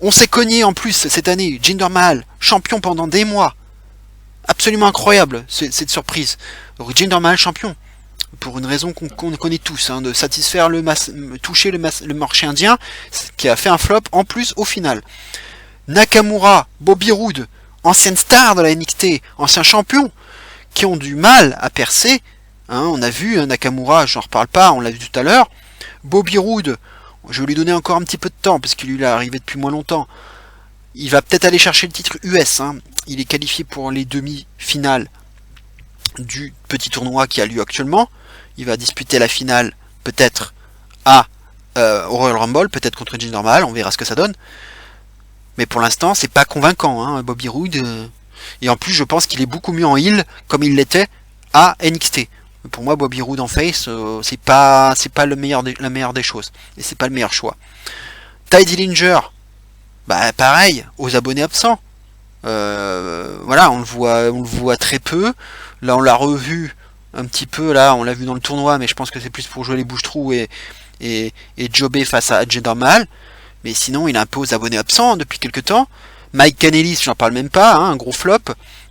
On s'est cogné en plus cette année, Jinder Mahal, champion pendant des mois. Absolument incroyable cette surprise. Jinder Mahal champion, pour une raison qu'on connaît tous, de satisfaire toucher le marché indien, qui a fait un flop en plus au final. Nakamura, Bobby Roode, ancienne star de la NXT, ancien champion, qui ont du mal à percer. On a vu Nakamura, j'en reparle pas, on l'a vu tout à l'heure. Bobby Roode, je vais lui donner encore un petit peu de temps, parce qu'il est arrivé depuis moins longtemps. Il va peut-être aller chercher le titre US. Il est qualifié pour les demi-finales du petit tournoi qui a lieu actuellement. Il va disputer la finale, peut-être, au Royal Rumble, peut-être contre Jinder Mahal, on verra ce que ça donne. Mais pour l'instant, c'est pas convaincant, Bobby Roode. Et en plus, je pense qu'il est beaucoup mieux en heel, comme il l'était à NXT. Pour moi, Bobby Roode en face, c'est pas la meilleure des choses, et c'est pas le meilleur choix. Tye Dillinger, pareil, aux abonnés absents. Voilà, on le voit très peu. Là, on l'a revu un petit peu. Là, on l'a vu dans le tournoi, mais je pense que c'est plus pour jouer les bouche-trous et jobber face à Jinder Mahal. Mais sinon, il est un peu aux abonnés absents depuis quelques temps. Mike Kanellis, j'en parle même pas, un gros flop.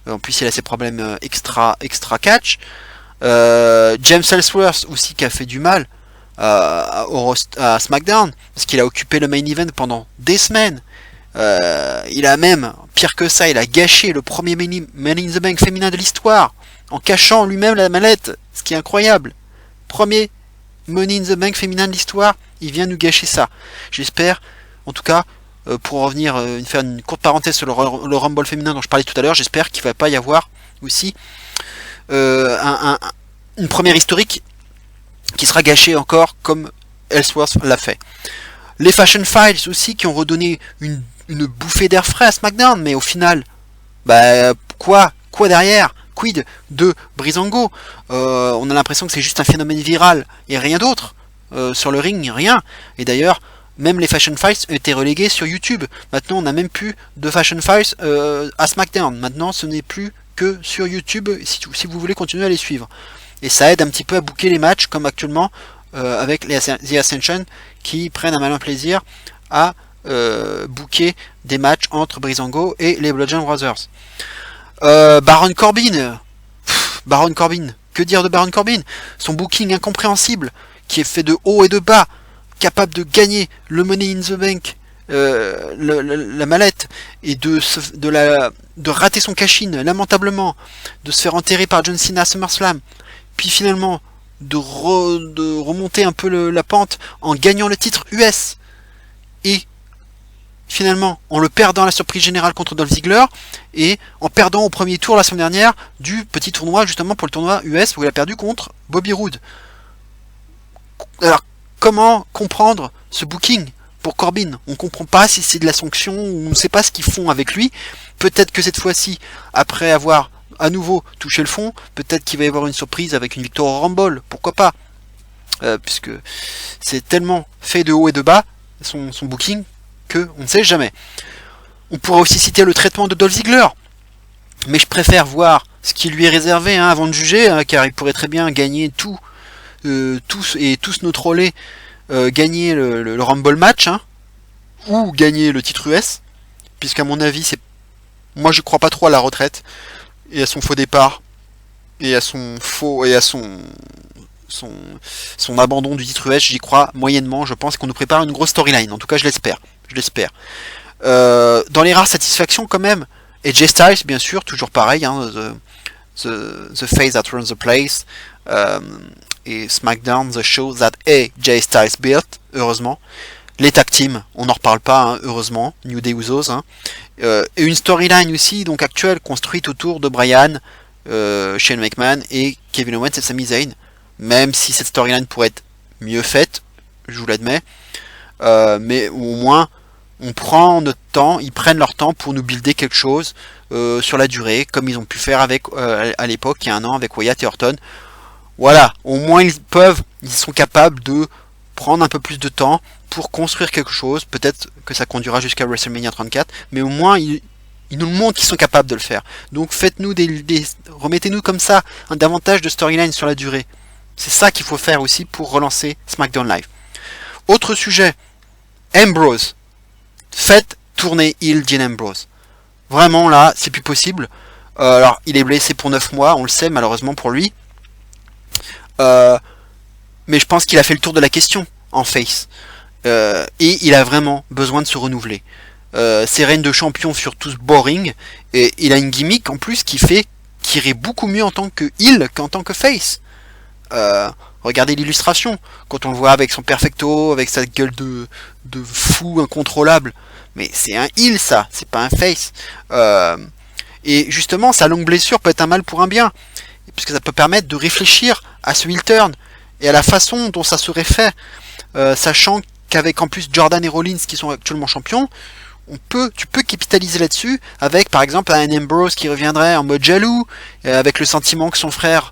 En plus, il a ses problèmes extra catch. James Ellsworth aussi qui a fait du mal. à SmackDown, parce qu'il a occupé le main event pendant des semaines. Il a même, pire que ça, il a gâché le premier Money in the Bank féminin de l'histoire, en cachant lui-même la mallette, ce qui est incroyable. Premier Money in the Bank féminin de l'histoire, il vient nous gâcher ça. J'espère, en tout cas, pour revenir, faire une courte parenthèse sur le Rumble féminin dont je parlais tout à l'heure, j'espère qu'il ne va pas y avoir aussi une première historique qui sera gâchée encore comme Ellsworth l'a fait. Les Fashion Files aussi qui ont redonné une bouffée d'air frais à SmackDown, mais au final, quoi derrière? Quid de Breezango? On a l'impression que c'est juste un phénomène viral et rien d'autre. Sur le ring, rien. Et d'ailleurs, même les Fashion Files ont été relégués sur YouTube. Maintenant, on n'a même plus de Fashion Files à SmackDown. Maintenant, ce n'est plus que sur YouTube si vous voulez continuer à les suivre. Et ça aide un petit peu à booker les matchs, comme actuellement avec The Ascension, qui prennent un malin plaisir à booker des matchs entre Breezango et les Bludgeon Brothers. Baron Corbin, que dire de Baron Corbin? Son booking incompréhensible, qui est fait de haut et de bas, capable de gagner le Money in the Bank, la mallette, et de rater son cash-in lamentablement, de se faire enterrer par John Cena à SummerSlam, puis finalement de remonter un peu la pente en gagnant le titre US, et finalement en le perdant à la surprise générale contre Dolph Ziggler, et en perdant au premier tour la semaine dernière du petit tournoi, justement pour le tournoi US où il a perdu contre Bobby Roode. Alors comment comprendre ce booking pour Corbin? On comprend pas si c'est de la sanction, ou on ne sait pas ce qu'ils font avec lui. Peut-être que cette fois-ci, après avoir à nouveau touché le fond, peut-être qu'il va y avoir une surprise avec une victoire au Rumble, pourquoi pas, puisque c'est tellement fait de haut et de bas son booking que on ne sait jamais. On pourrait aussi citer le traitement de Dolph Ziggler, mais je préfère voir ce qui lui est réservé avant de juger, car il pourrait très bien gagner tous nos trollés, gagner le Rumble match, ou gagner le titre US, puisqu'à mon avis, moi je crois pas trop à la retraite et à son faux départ et à son abandon du titre US. J'y crois moyennement. Je pense qu'on nous prépare une grosse storyline. En tout cas, je l'espère. Dans les rares satisfactions quand même, AJ Styles, bien sûr, toujours pareil, the face that runs the place, et SmackDown, the show that AJ Styles built, heureusement. Les tag teams, on n'en reparle pas, heureusement, New Day Usos, et une storyline aussi, donc actuelle, construite autour de Bryan, Shane McMahon et Kevin Owens et Sami Zayn, même si cette storyline pourrait être mieux faite, je vous l'admets, mais au moins on prend notre temps, ils prennent leur temps pour nous builder quelque chose sur la durée, comme ils ont pu faire avec à l'époque, il y a un an, avec Wyatt et Orton. Voilà, au moins ils sont capables de prendre un peu plus de temps pour construire quelque chose. Peut-être que ça conduira jusqu'à WrestleMania 34, mais au moins ils nous montrent qu'ils sont capables de le faire. Donc faites-nous remettez-nous comme ça davantage de storyline sur la durée. C'est ça qu'il faut faire aussi pour relancer SmackDown Live. Autre sujet, Ambrose. Faites tourner heel Dean Ambrose. Vraiment là, c'est plus possible. Alors, il est blessé pour 9 mois, on le sait malheureusement pour lui. Mais je pense qu'il a fait le tour de la question en face. Et il a vraiment besoin de se renouveler. Ses règnes de champion furent tous boring. Et il a une gimmick en plus qui irait beaucoup mieux en tant que heel qu'en tant que face. Regardez l'illustration. Quand on le voit avec son perfecto, avec sa gueule de fou incontrôlable. Mais c'est un heel ça, c'est pas un face. Et justement, sa longue blessure peut être un mal pour un bien. Puisque ça peut permettre de réfléchir à ce heel turn. Et à la façon dont ça serait fait. Sachant qu'avec en plus Jordan et Rollins qui sont actuellement champions, tu peux capitaliser là-dessus avec par exemple un Ambrose qui reviendrait en mode jaloux, avec le sentiment que son frère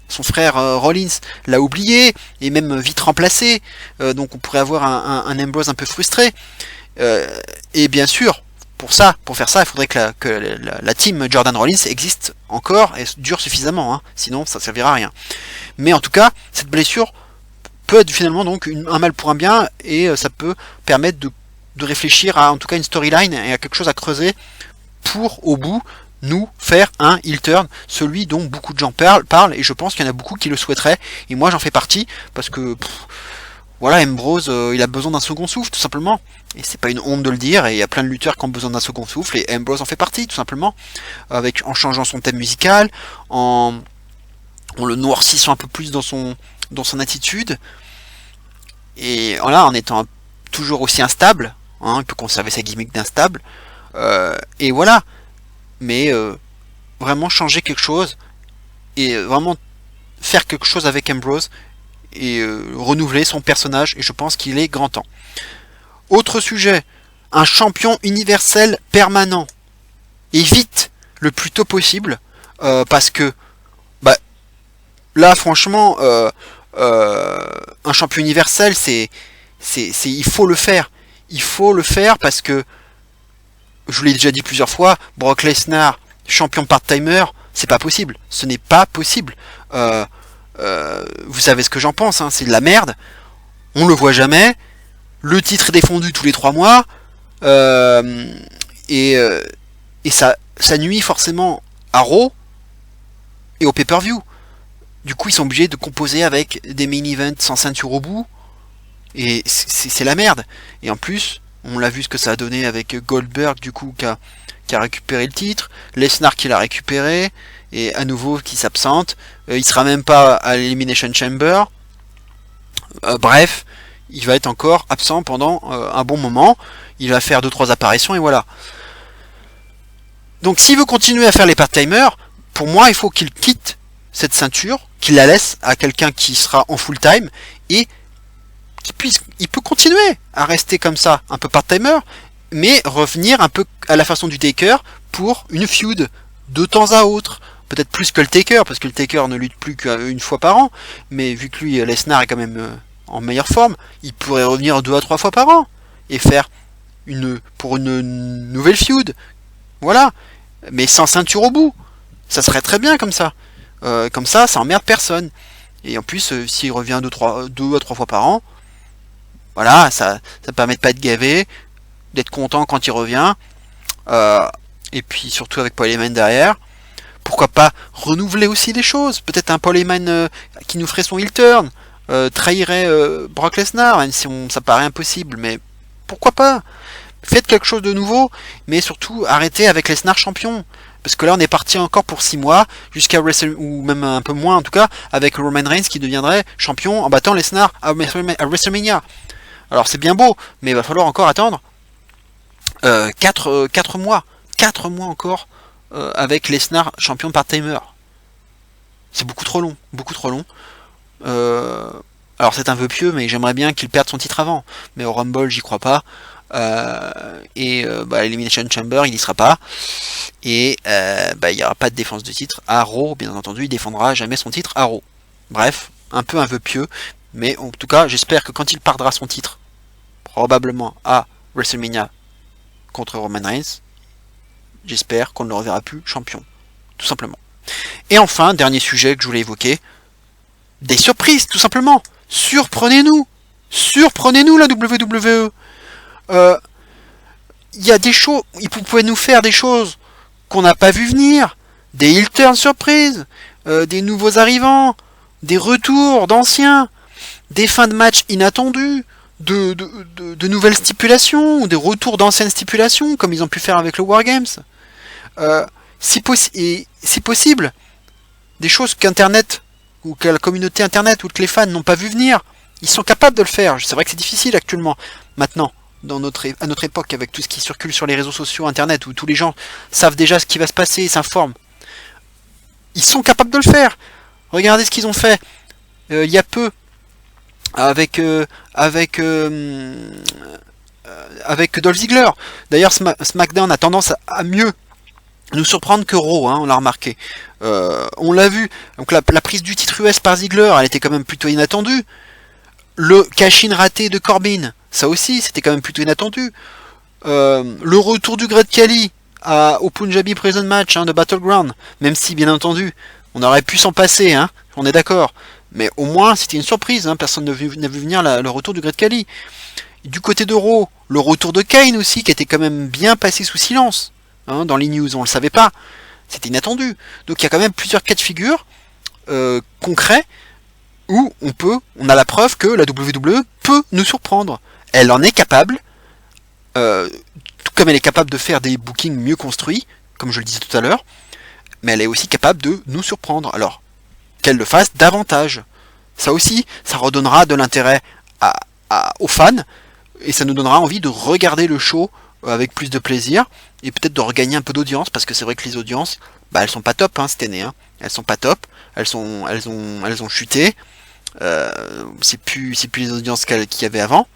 Rollins l'a oublié et même vite remplacé, donc on pourrait avoir un Ambrose un peu frustré, et bien sûr pour faire ça il faudrait que la team Jordan Rollins existe encore et dure suffisamment, sinon ça servira à rien. Mais en tout cas cette blessure peut être finalement donc un mal pour un bien, et ça peut permettre de réfléchir à en tout cas une storyline et à quelque chose à creuser pour au bout nous faire un heel turn, celui dont beaucoup de gens parlent, et je pense qu'il y en a beaucoup qui le souhaiteraient, et moi j'en fais partie parce que voilà, Ambrose, il a besoin d'un second souffle, tout simplement. Et c'est pas une honte de le dire, et il y a plein de lutteurs qui ont besoin d'un second souffle, et Ambrose en fait partie, tout simplement. En changeant son thème musical, en le noircissant un peu plus dans son attitude, et voilà, en étant toujours aussi instable, hein, il peut conserver sa gimmick d'instable, et voilà. Mais vraiment changer quelque chose, et vraiment faire quelque chose avec Ambrose, et renouveler son personnage, et je pense qu'il est grand temps. Autre sujet, un champion universel permanent, et vite, le plus tôt possible, parce que bah, là franchement un champion universel il faut le faire, parce que je vous l'ai déjà dit plusieurs fois, Brock Lesnar champion part-timer, c'est pas possible, ce n'est pas possible. Vous savez ce que j'en pense, hein, c'est de la merde, on le voit jamais, le titre est défendu tous les 3 mois, et ça nuit forcément à Raw et au pay-per-view. Du coup ils sont obligés de composer avec des main events sans ceinture au bout, et c'est la merde. Et en plus, on l'a vu ce que ça a donné avec Goldberg, du coup, qui a récupéré le titre, Lesnar qui l'a récupéré, et à nouveau qui s'absente, il sera même pas à l'Elimination Chamber, bref, il va être encore absent pendant un bon moment, il va faire 2-3 apparitions et voilà. Donc s'il veut continuer à faire les part-timers, pour moi il faut qu'il quitte cette ceinture, qu'il la laisse à quelqu'un qui sera en full time, et il peut continuer à rester comme ça, un peu part-timer, mais revenir un peu à la façon du Taker pour une feud de temps à autre. Peut-être plus que le Taker, parce que le Taker ne lutte plus qu'une fois par an, mais vu que lui, Lesnar est quand même en meilleure forme, il pourrait revenir 2 à 3 fois par an, et faire pour une nouvelle feud. Voilà. Mais sans ceinture au bout. Ça serait très bien comme ça. Comme ça emmerde personne. Et en plus, s'il revient 2 à 3 fois par an, voilà, ça permet de pas être gavé, d'être content quand il revient, et puis surtout avec Paul Heyman derrière. Pourquoi pas renouveler aussi les choses? Peut-être un Paul Heyman qui nous ferait son heel turn, trahirait Brock Lesnar, même si ça paraît impossible, mais pourquoi pas? Faites quelque chose de nouveau, mais surtout arrêtez avec Lesnar champion. Parce que là on est parti encore pour 6 mois, jusqu'à ou même un peu moins en tout cas, avec Roman Reigns qui deviendrait champion en battant Lesnar à WrestleMania. Alors c'est bien beau, mais il va falloir encore attendre 4 mois. 4 mois encore avec Lesnar champion part-timer. C'est beaucoup trop long, beaucoup trop long. Alors c'est un vœu pieux, mais j'aimerais bien qu'il perde son titre avant. Mais au Rumble, j'y crois pas. À l'Elimination Chamber, il y sera pas. Et il n'y aura pas de défense de titre. À Raw, bien entendu, il défendra jamais son titre à Raw. Bref, un peu un vœu pieux. Mais en tout cas, j'espère que quand il perdra son titre, probablement à WrestleMania contre Roman Reigns, j'espère qu'on ne le reverra plus champion. Tout simplement. Et enfin, dernier sujet que je voulais évoquer, des surprises, tout simplement. Surprenez-nous la WWE. Il y a des choses, vous pouvez nous faire des choses qu'on n'a pas vu venir, des heel turn surprises, des nouveaux arrivants, des retours d'anciens, des fins de match inattendues, de nouvelles stipulations, ou des retours d'anciennes stipulations, comme ils ont pu faire avec le Wargames. Si possible, des choses qu'Internet, ou que la communauté Internet, ou que les fans n'ont pas vu venir, ils sont capables de le faire. C'est vrai que c'est difficile actuellement, maintenant, à notre époque, avec tout ce qui circule sur les réseaux sociaux, Internet, où tous les gens savent déjà ce qui va se passer et s'informent. Ils sont capables de le faire. Regardez ce qu'ils ont fait il y a peu avec Dolph Ziggler. D'ailleurs, SmackDown a tendance à mieux nous surprendre que Raw, hein, on l'a remarqué. On l'a vu. Donc la prise du titre US par Ziggler, elle était quand même plutôt inattendue. Le cash-in raté de Corbin, ça aussi, c'était quand même plutôt inattendu. Le retour du Great Khali au Punjabi Prison Match de Battleground, même si, bien entendu, on aurait pu s'en passer, hein, on est d'accord. Mais au moins, c'était une surprise, hein, personne n'a vu venir le retour du Great Khali. Du côté de Raw, le retour de Kane aussi, qui était quand même bien passé sous silence. Hein, dans les news, on le savait pas. C'était inattendu. Donc il y a quand même plusieurs cas de figure concrets où on a la preuve que la WWE peut nous surprendre. Elle en est capable, tout comme elle est capable de faire des bookings mieux construits, comme je le disais tout à l'heure, mais elle est aussi capable de nous surprendre. Alors, qu'elle le fasse davantage. Ça aussi, ça redonnera de l'intérêt aux fans, et ça nous donnera envie de regarder le show avec plus de plaisir, et peut-être de regagner un peu d'audience, parce que c'est vrai que les audiences, elles sont pas top cette année, hein. Elles sont pas top, elles ont chuté, c'est plus les audiences qu'il y avait avant,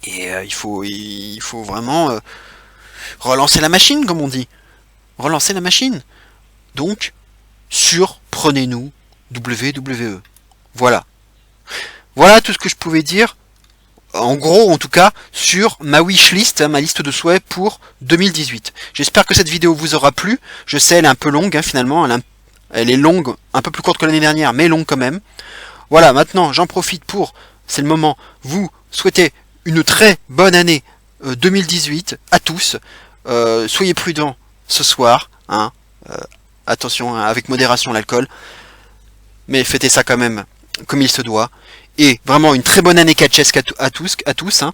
et il faut vraiment relancer la machine, comme on dit. Relancer la machine. Donc, surprenez-nous, WWE. Voilà. Voilà tout ce que je pouvais dire, en gros en tout cas, sur ma wishlist, ma liste de souhaits pour 2018. J'espère que cette vidéo vous aura plu. Je sais, elle est un peu longue finalement, elle est longue, un peu plus courte que l'année dernière, mais longue quand même. Voilà, maintenant j'en profite pour, c'est le moment, vous souhaiter une très bonne année 2018 à tous. Soyez prudents ce soir, hein. Attention, hein, avec modération l'alcool, mais fêtez ça quand même comme il se doit. Et vraiment une très bonne année catchesque à tous. Hein.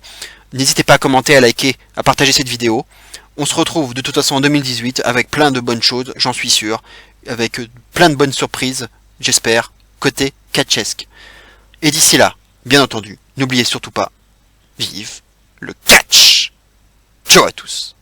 N'hésitez pas à commenter, à liker, à partager cette vidéo. On se retrouve de toute façon en 2018 avec plein de bonnes choses, j'en suis sûr, avec plein de bonnes surprises, j'espère, côté catchesque. Et d'ici là, bien entendu, n'oubliez surtout pas, vive le catch. Ciao à tous.